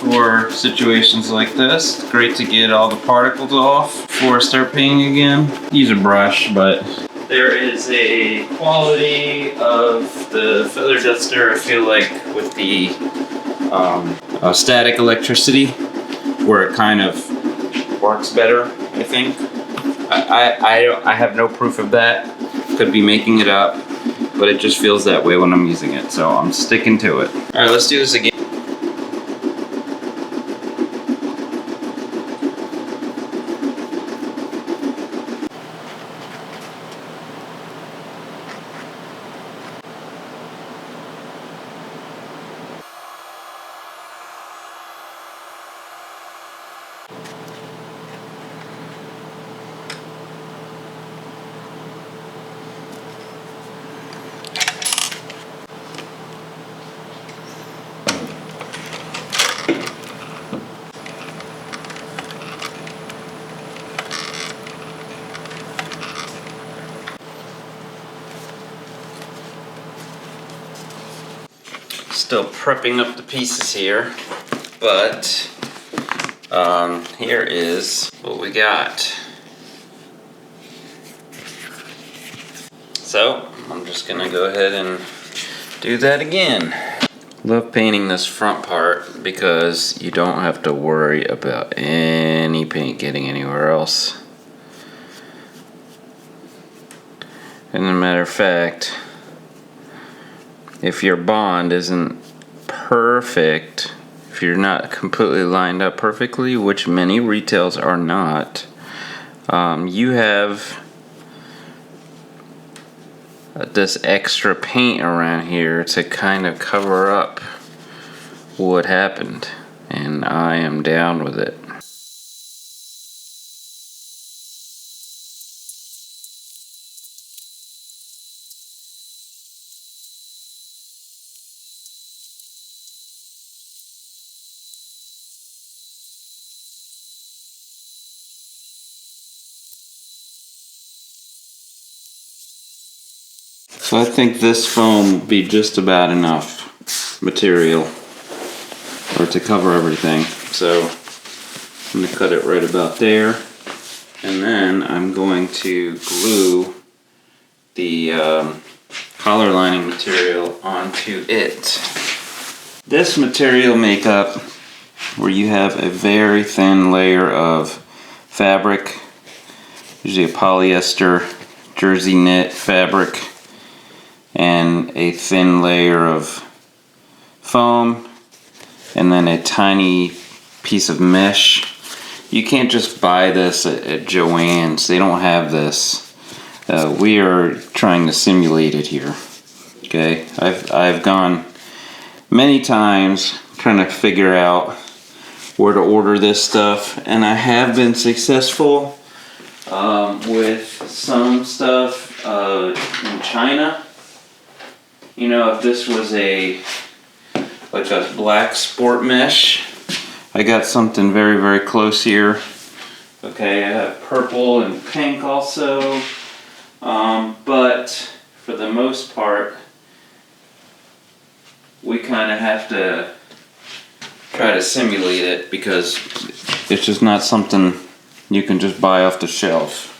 for situations like this. It's great to get all the particles off before I start painting again. Use a brush, but there is a quality of the feather duster I feel like with the static electricity, where it kind of works better, I think. I have no proof of that. Could be making it up, but it just feels that way when I'm using it, so I'm sticking to it. All right, let's do this again. Still prepping up the pieces here, but here is what we got. So I'm just gonna go ahead and do that again. Love painting this front part because you don't have to worry about any paint getting anywhere else. And as a matter of fact, if your bond isn't perfect, if you're not completely lined up perfectly, which many retails are not, you have this extra paint around here to kind of cover up what happened, and I am down with it. So I think this foam will be just about enough material or to cover everything. So I'm going to cut it right about there, and then I'm going to glue the collar lining material onto it. This material makeup, where you have a very thin layer of fabric, usually a polyester jersey knit fabric, and a thin layer of foam, and then a tiny piece of mesh. You can't just buy this at Joann's. They don't have this. We are trying to simulate it here. Okay, I've gone many times trying to figure out where to order this stuff, and I have been successful with some stuff in China. You know, if this was like a black sport mesh, I got something very, very close here. Okay, I have purple and pink also, but for the most part, we kind of have to try to simulate it because it's just not something you can just buy off the shelf.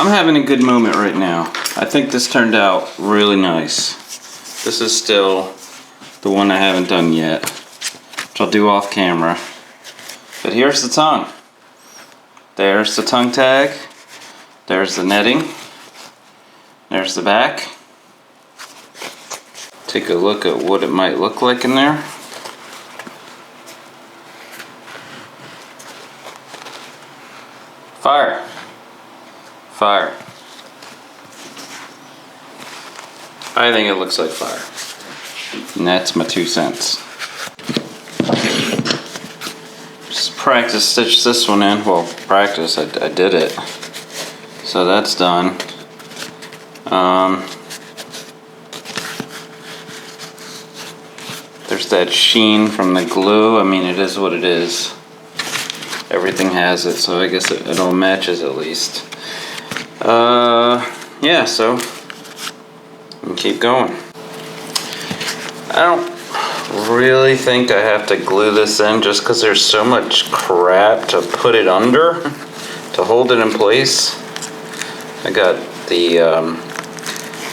I'm having a good moment right now. I think this turned out really nice. This is still the one I haven't done yet, which I'll do off camera. But here's the tongue. There's the tongue tag. There's the netting. There's the back. Take a look at what it might look like in there. Fire. Fire. I think it looks like fire. And that's my 2 cents. Just practice stitch this one in. Well, practice, I did it. So that's done. There's that sheen from the glue. I mean, it is what it is. Everything has it, so I guess it all matches at least. Yeah, so we'll keep going. I don't really think I have to glue this in just because there's so much crap to put it under to hold it in place. I got the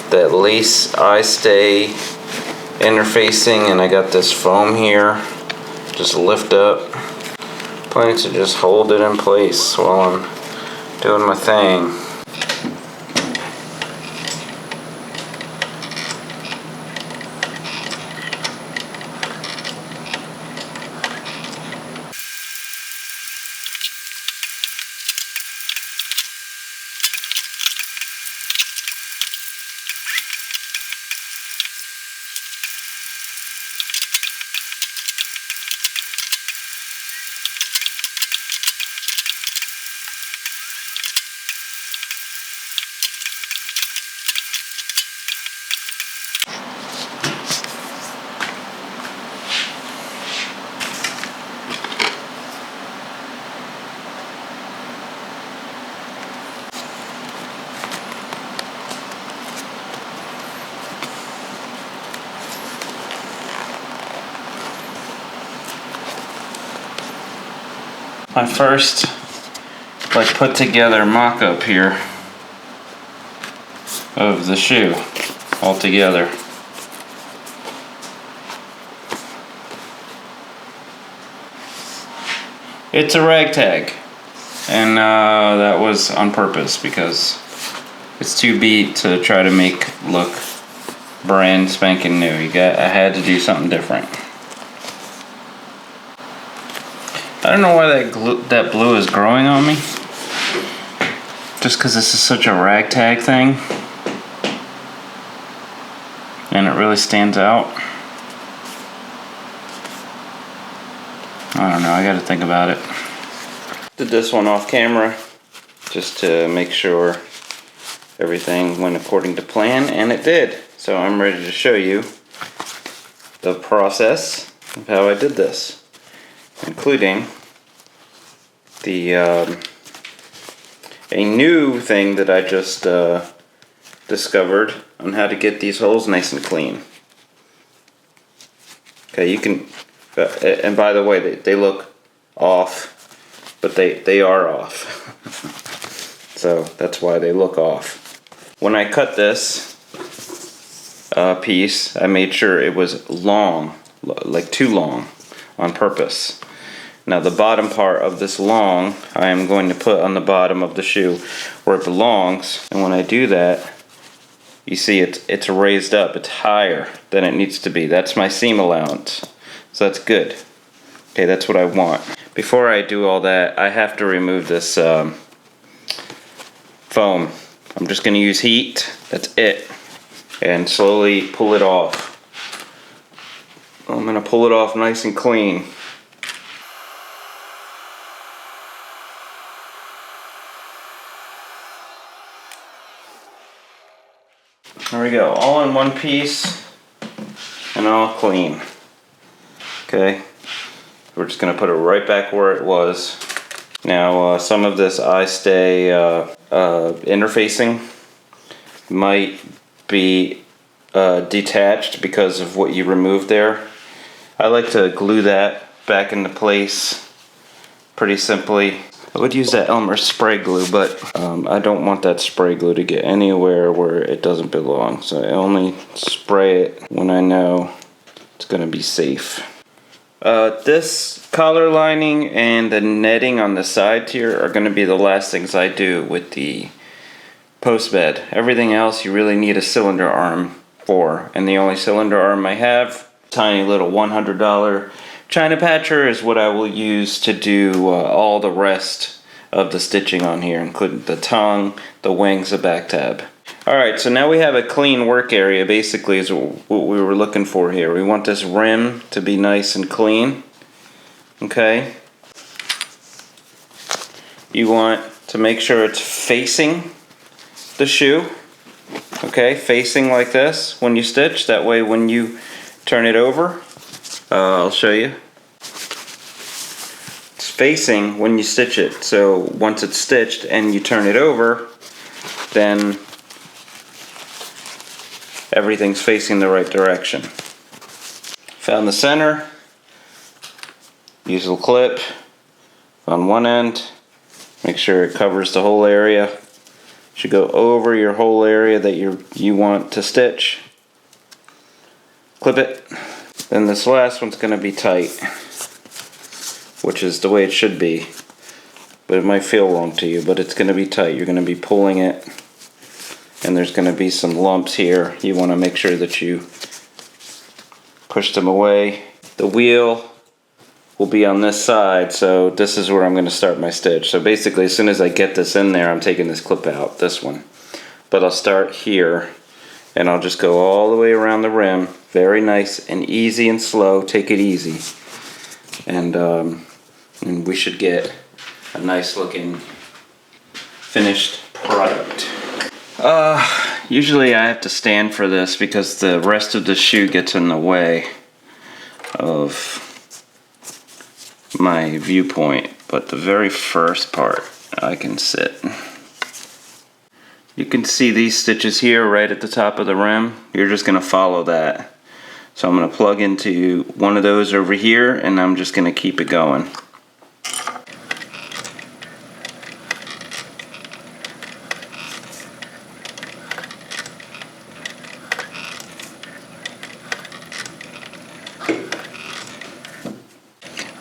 that lace eye stay interfacing, and I got this foam here. Just lift up. Planning to just hold it in place while I'm doing my thing. My first put together mock-up here of the shoe all together. It's a ragtag, and that was on purpose because it's too beat to try to make look brand spanking new. I had to do something different. I don't know why that blue is growing on me. Just because this is such a ragtag thing. And it really stands out. I don't know, I gotta think about it. Did this one off camera just to make sure everything went according to plan, and it did. So I'm ready to show you the process of how I did this, including the a new thing that I just discovered on how to get these holes nice and clean. Okay, you can, and by the way, they look off, but they are off. So that's why they look off. When I cut this piece, I made sure it was long, like too long, on purpose. Now the bottom part of this long, I am going to put on the bottom of the shoe where it belongs. And when I do that, you see it's raised up. It's higher than it needs to be. That's my seam allowance. So that's good. Okay, that's what I want. Before I do all that, I have to remove this foam. I'm just going to use heat. That's it. And slowly pull it off. I'm going to pull it off nice and clean. There we go, all in one piece and all clean. Okay, we're just gonna put it right back where it was. Now some of this eye stay interfacing might be detached because of what you removed there. I like to glue that back into place pretty simply. I would use that Elmer spray glue, but I don't want that spray glue to get anywhere where it doesn't belong. So I only spray it when I know it's going to be safe. This collar lining and the netting on the sides here are going to be the last things I do with the post bed. Everything else you really need a cylinder arm for, and the only cylinder arm I have, tiny little $100 China patcher, is what I will use to do all the rest of the stitching on here, including the tongue, the wings, the back tab. Alright, so now we have a clean work area, basically, is what we were looking for here. We want this rim to be nice and clean. Okay? You want to make sure it's facing the shoe. Okay, facing like this when you stitch. That way when you turn it over, I'll show you. It's facing when you stitch it. So once it's stitched and you turn it over, then everything's facing the right direction. Found the center. Use a clip on one end. Make sure it covers the whole area. Should go over your whole area that you want to stitch. Clip it. Then this last one's going to be tight, which is the way it should be. But it might feel wrong to you, but it's going to be tight. You're going to be pulling it, and there's going to be some lumps here. You want to make sure that you push them away. The wheel will be on this side, so this is where I'm going to start my stitch. So basically, as soon as I get this in there, I'm taking this clip out, this one. But I'll start here, and I'll just go all the way around the rim. Very nice and easy and slow. Take it easy. And we should get a nice looking finished product. Usually I have to stand for this because the rest of the shoe gets in the way of my viewpoint, but the very first part I can sit. You can see these stitches here right at the top of the rim. You're just going to follow that. So I'm going to plug into one of those over here, and I'm just going to keep it going.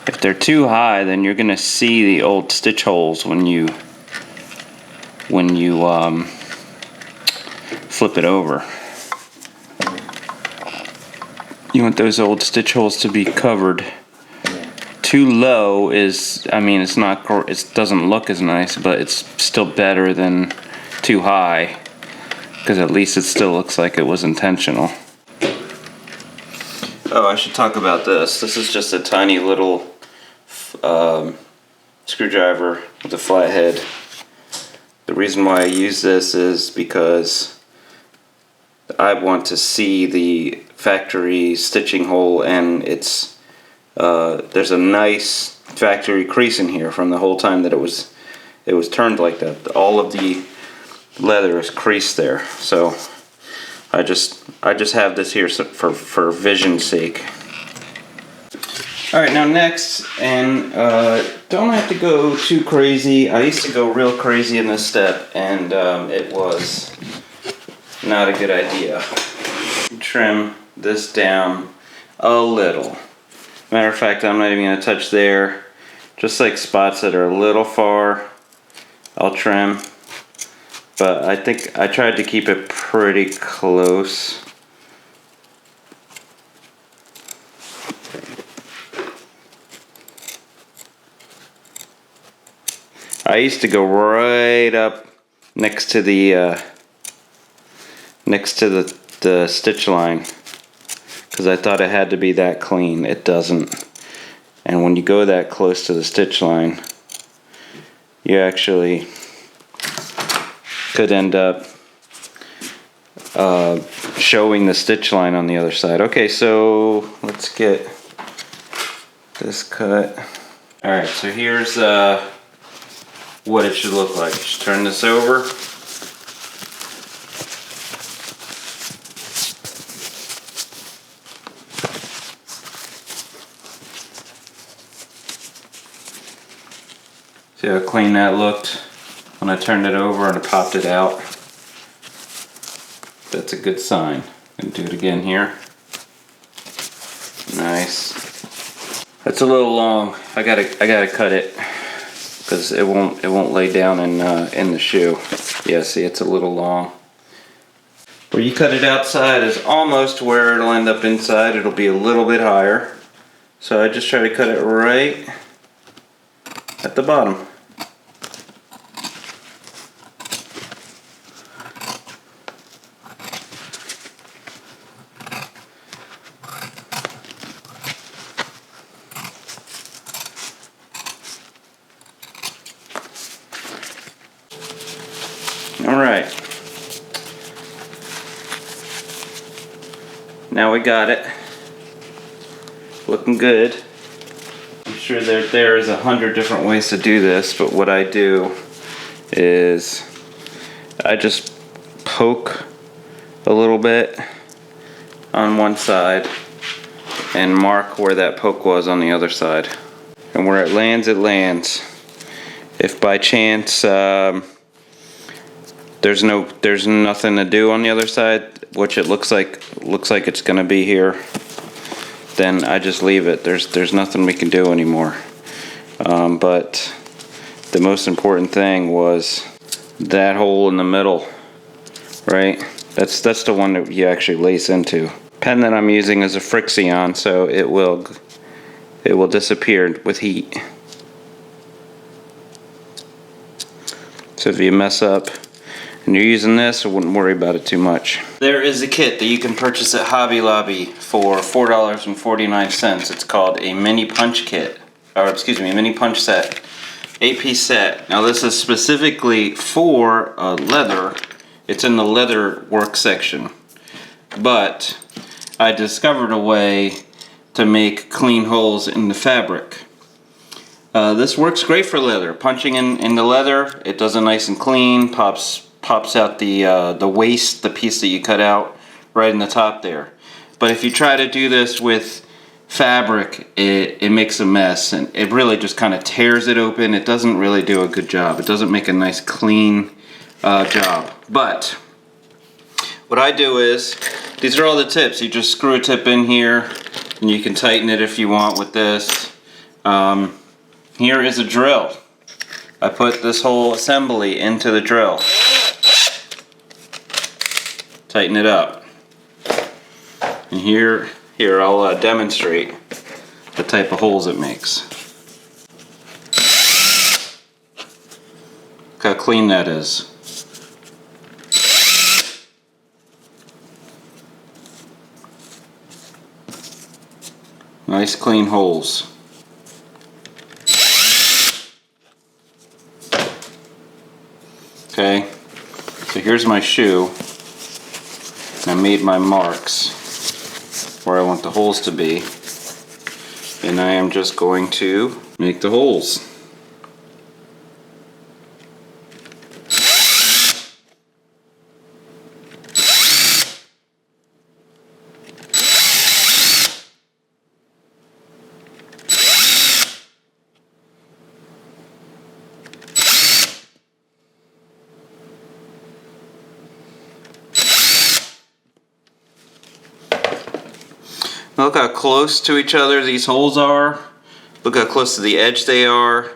If they're too high, then you're going to see the old stitch holes when you flip it over. You want those old stitch holes to be covered. Too low is, I mean, it's not, it doesn't look as nice, but it's still better than too high, because at least it still looks like it was intentional. Oh, I should talk about this. This is just a tiny little screwdriver with a flat head. The reason why I use this is because I want to see the factory stitching hole, and it's there's a nice factory crease in here from the whole time that it was turned like that. All of the leather is creased there, so I just have this here for vision's sake. Alright, now next, and don't have to go too crazy. I used to go real crazy in this step, and it was not a good idea. Trim this down a little. Matter of fact, I'm not even going to touch there. Just like spots that are a little far, I'll trim. But I think I tried to keep it pretty close. I used to go right up next to the stitch line, because I thought it had to be that clean. It doesn't. And when you go that close to the stitch line, you actually could end up showing the stitch line on the other side. Okay, so let's get this cut. Alright, so here's what it should look like. Just turn this over. See how clean that looked when I turned it over and I popped it out? That's a good sign. Gonna do it again here. Nice. That's a little long. I gotta cut it because it won't lay down in the shoe. Yeah, see, it's a little long. Where you cut it outside is almost where it'll end up inside. It'll be a little bit higher. So I just try to cut it right at the bottom. Alright. Now we got it. Looking good. I'm sure there is 100 different ways to do this, but what I do is I just poke a little bit on one side and mark where that poke was on the other side. And where it lands, it lands. If by chance there's nothing to do on the other side, which it looks like it's gonna be here, then I just leave it. There's nothing we can do anymore. But the most important thing was that hole in the middle, right? That's the one that you actually lace into. Pen that I'm using is a Frixion, so it will disappear with heat. So if you mess up and you're using this, I wouldn't worry about it too much. There is a kit that you can purchase at Hobby Lobby for $4.49. It's called a mini punch kit, or excuse me, a mini punch set, 8-piece set. Now this is specifically for leather. It's in the leather work section, but I discovered a way to make clean holes in the fabric. This works great for leather. Punching in the leather, it does it nice and clean, pops out the waste, the piece that you cut out right in the top there. But if you try to do this with fabric, it makes a mess, and it really just kind of tears it open. It doesn't really do a good job. It doesn't make a nice clean job. But what I do is, these are all the tips. You just screw a tip in here, and you can tighten it if you want with this. Here is a drill. I put this whole assembly into the drill. Tighten it up. And here I'll demonstrate the type of holes it makes. Look how clean that is. Nice clean holes. Okay, so here's my shoe. I made my marks where I want the holes to be, and I am just going to make the holes. Look how close to each other these holes are. Look how close to the edge they are.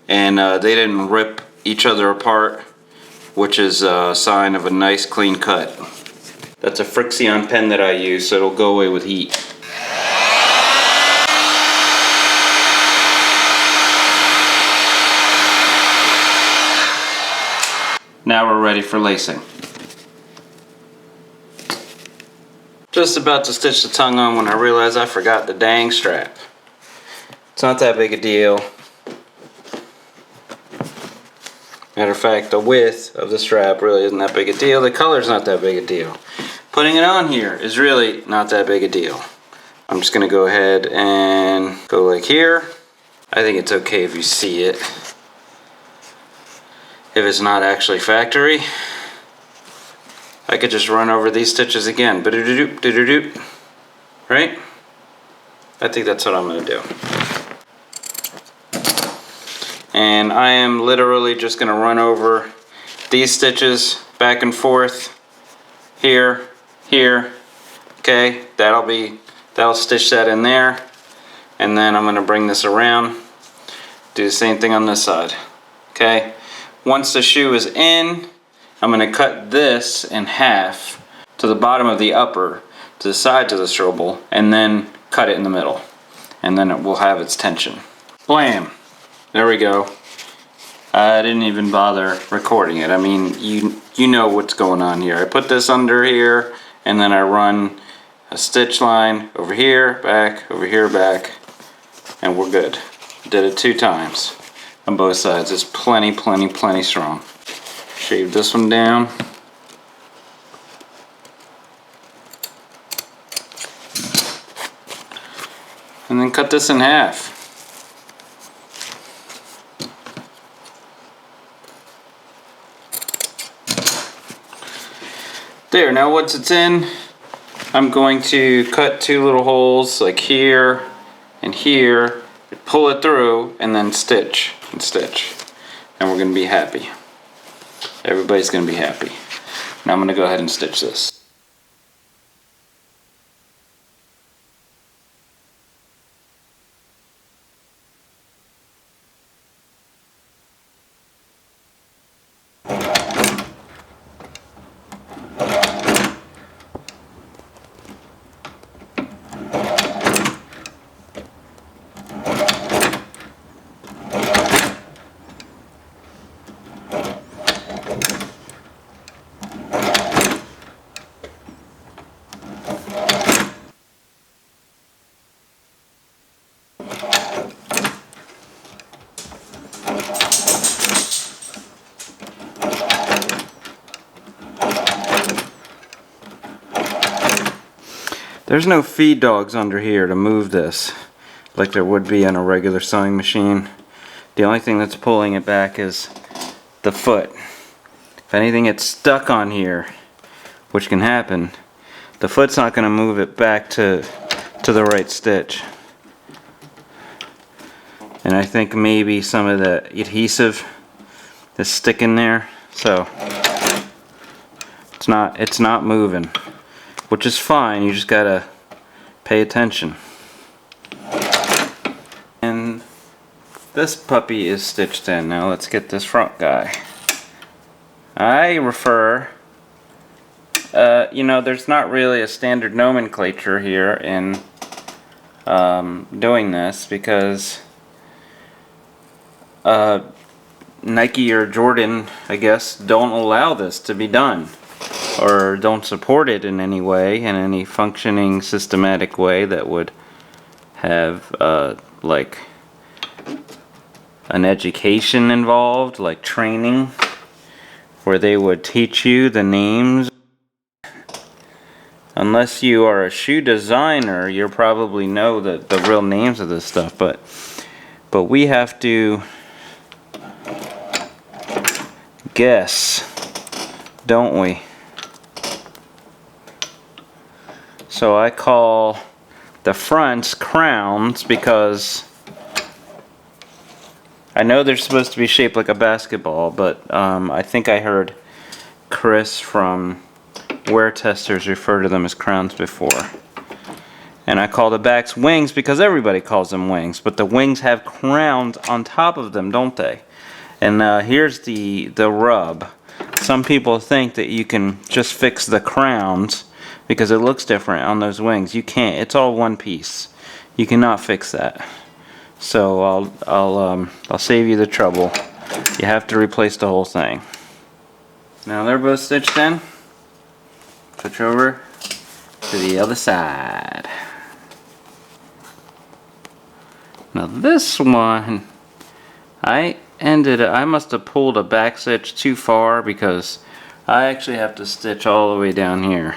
And they didn't rip each other apart, which is a sign of a nice clean cut. That's a Frixion pen that I use, so it'll go away with heat. Now we're ready for lacing. Just about to stitch the tongue on when I realized I forgot the dang strap. It's not that big a deal. Matter of fact, the width of the strap really isn't that big a deal. The color's not that big a deal. Putting it on here is really not that big a deal. I'm just gonna go ahead and go like here. I think it's okay if you see it, if it's not actually factory. I could just run over these stitches again, ba-do-do-doop, do-do-doop, right? I think that's what I'm gonna do. And I am literally just going to run over these stitches back and forth here, here. Okay, that'll stitch that in there. And then I'm going to bring this around, do the same thing on this side. Okay, once the shoe is in, I'm going to cut this in half to the bottom of the upper, to the sides of the stroble, and then cut it in the middle. And then it will have its tension. Blam! There we go. I didn't even bother recording it. I mean, you know what's going on here. I put this under here, and then I run a stitch line over here, back, and we're good. Did it 2 times on both sides. It's plenty strong. Shave this one down. And then cut this in half. There, now once it's in, I'm going to cut 2 little holes like here and here, pull it through, and then stitch and stitch. And we're going to be happy. Everybody's going to be happy. Now I'm going to go ahead and stitch this. There's no feed dogs under here to move this like there would be on a regular sewing machine. The only thing that's pulling it back is the foot. If anything gets stuck on here, which can happen, the foot's not going to move it back to the right stitch. And I think maybe some of the adhesive is sticking there, so it's not moving. Which is fine, you just gotta pay attention. And this puppy is stitched in. Now let's get this front guy. I refer, you know, there's not really a standard nomenclature here in doing this because Nike or Jordan, I guess, don't allow this to be done. Or don't support it in any way, in any functioning systematic way that would have like an education involved, like training, where they would teach you the names. Unless you are a shoe designer, you probably know the real names of this stuff, but we have to guess, don't we? So I call the fronts crowns because I know they're supposed to be shaped like a basketball, but I think I heard Chris from Wear Testers refer to them as crowns before. And I call the backs wings because everybody calls them wings, but the wings have crowns on top of them, don't they? And here's the rub. Some people think that you can just fix the crowns because it looks different on those wings. You can't. It's all one piece. You cannot fix that. So I'll save you the trouble. You have to replace the whole thing. Now they're both stitched in. Switch over to the other side. Now this one, I must have pulled a back stitch too far because I actually have to stitch all the way down here.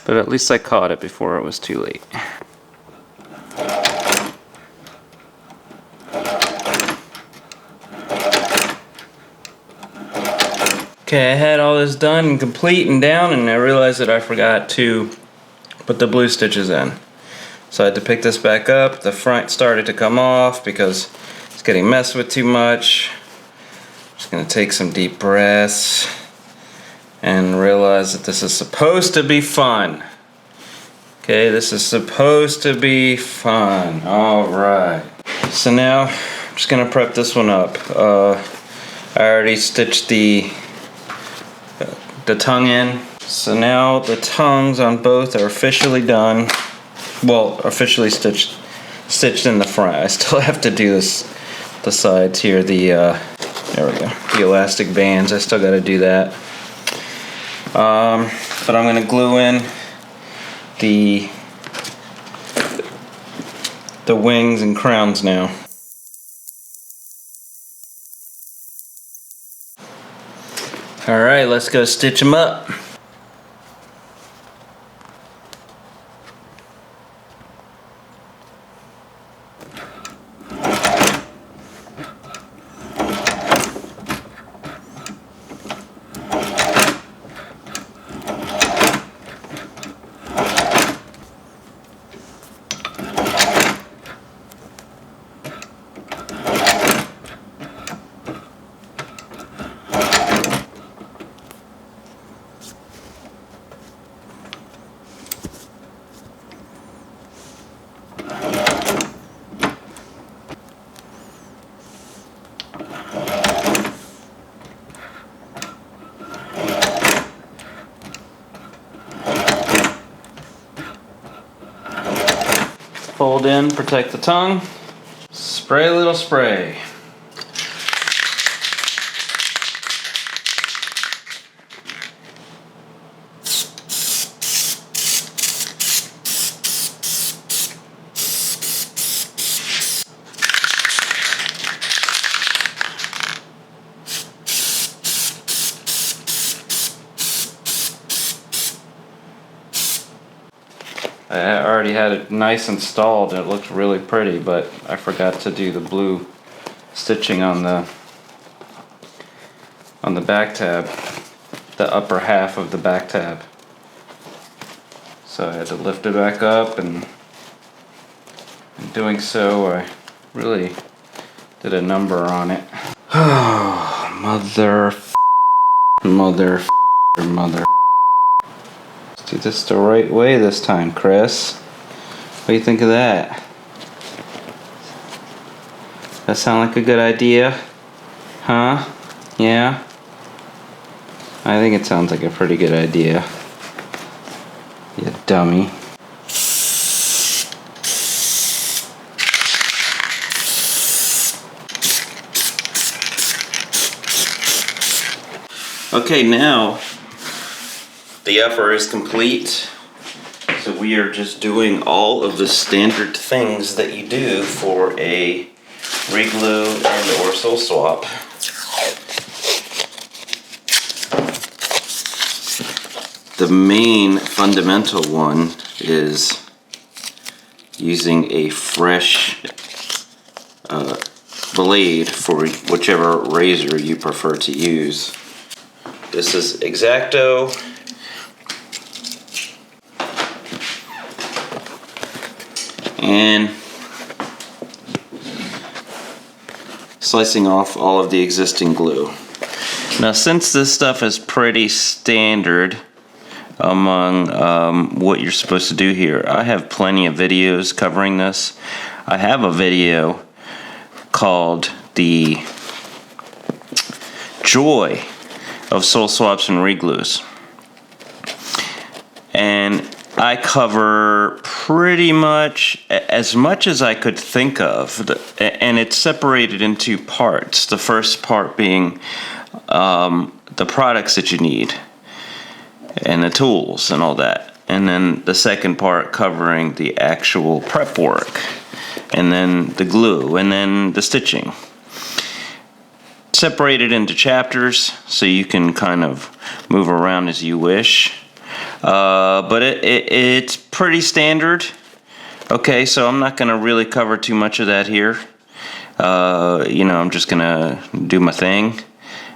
But at least I caught it before it was too late. Okay, I had all this done and complete and down, and I realized that I forgot to put the blue stitches in. So I had to pick this back up. The front started to come off because it's getting messed with too much. Just gonna take some deep breaths and realize that this is supposed to be fun. Okay, this is supposed to be fun. All right. So now I'm just gonna prep this one up. I already stitched the tongue in. So now the tongues on both are officially done. Well, officially stitched in the front. I still have to do the sides here. There we go. The elastic bands. I still got to do that. But I'm gonna glue in the wings and crowns now. All right, let's go stitch them up. Fold in, protect the tongue. Spray a little spray. I already had it nice installed and it looked really pretty, but I forgot to do the blue stitching on the back tab, the upper half of the back tab. So I had to lift it back up, and in doing so I really did a number on it. Oh, mother. Let's do this the right way this time, Chris. What do you think of that? That sound like a good idea? Huh? Yeah? I think it sounds like a pretty good idea. You dummy. Okay, now the upper is complete. So we are just doing all of the standard things that you do for a reglue and or sole swap. The main fundamental one is using a fresh blade for whichever razor you prefer to use. This is X-Acto. And slicing off all of the existing glue. Now, since this stuff is pretty standard among what you're supposed to do here, I have plenty of videos covering this. I have a video called The Joy of Sole Swaps and Reglues. And I cover pretty much as I could think of, and it's separated into parts. The first part being the products that you need and the tools and all that, and then the second part covering the actual prep work, and then the glue, and then the stitching. Separated into chapters so you can kind of move around as you wish. But it's pretty standard. Okay, so I'm not going to really cover too much of that here. I'm just going to do my thing.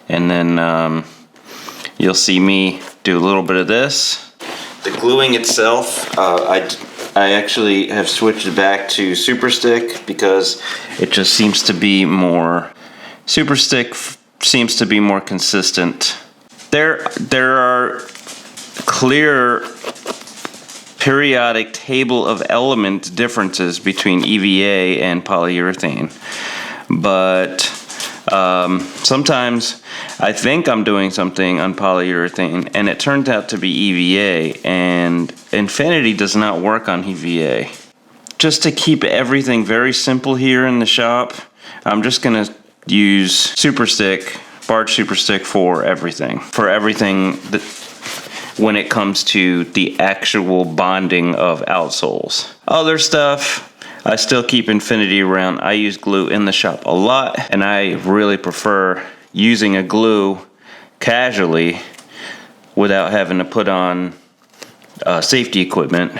And then you'll see me do a little bit of this. The gluing itself, I I actually have switched back to Super Stick because it just seems to be more. Super Stick seems to be more consistent. There are clear periodic table of element differences between EVA and polyurethane, but sometimes I think I'm doing something on polyurethane and it turns out to be EVA, and Infinity does not work on EVA. Just to keep everything very simple here in the shop, I'm just gonna use Super Stick, Barge Super Stick for everything that when it comes to the actual bonding of outsoles. Other stuff, I still keep Infinity around. I use glue in the shop a lot, and I really prefer using a glue casually without having to put on safety equipment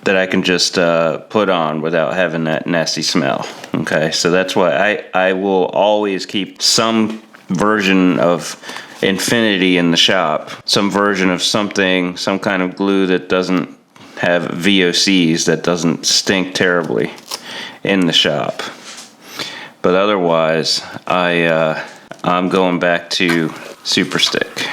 that I can just put on without having that nasty smell. Okay, so that's why I will always keep some version of Infinity in the shop, some version of something, some kind of glue that doesn't have VOCs, that doesn't stink terribly in the shop. But otherwise, I'm going back to Super Stick.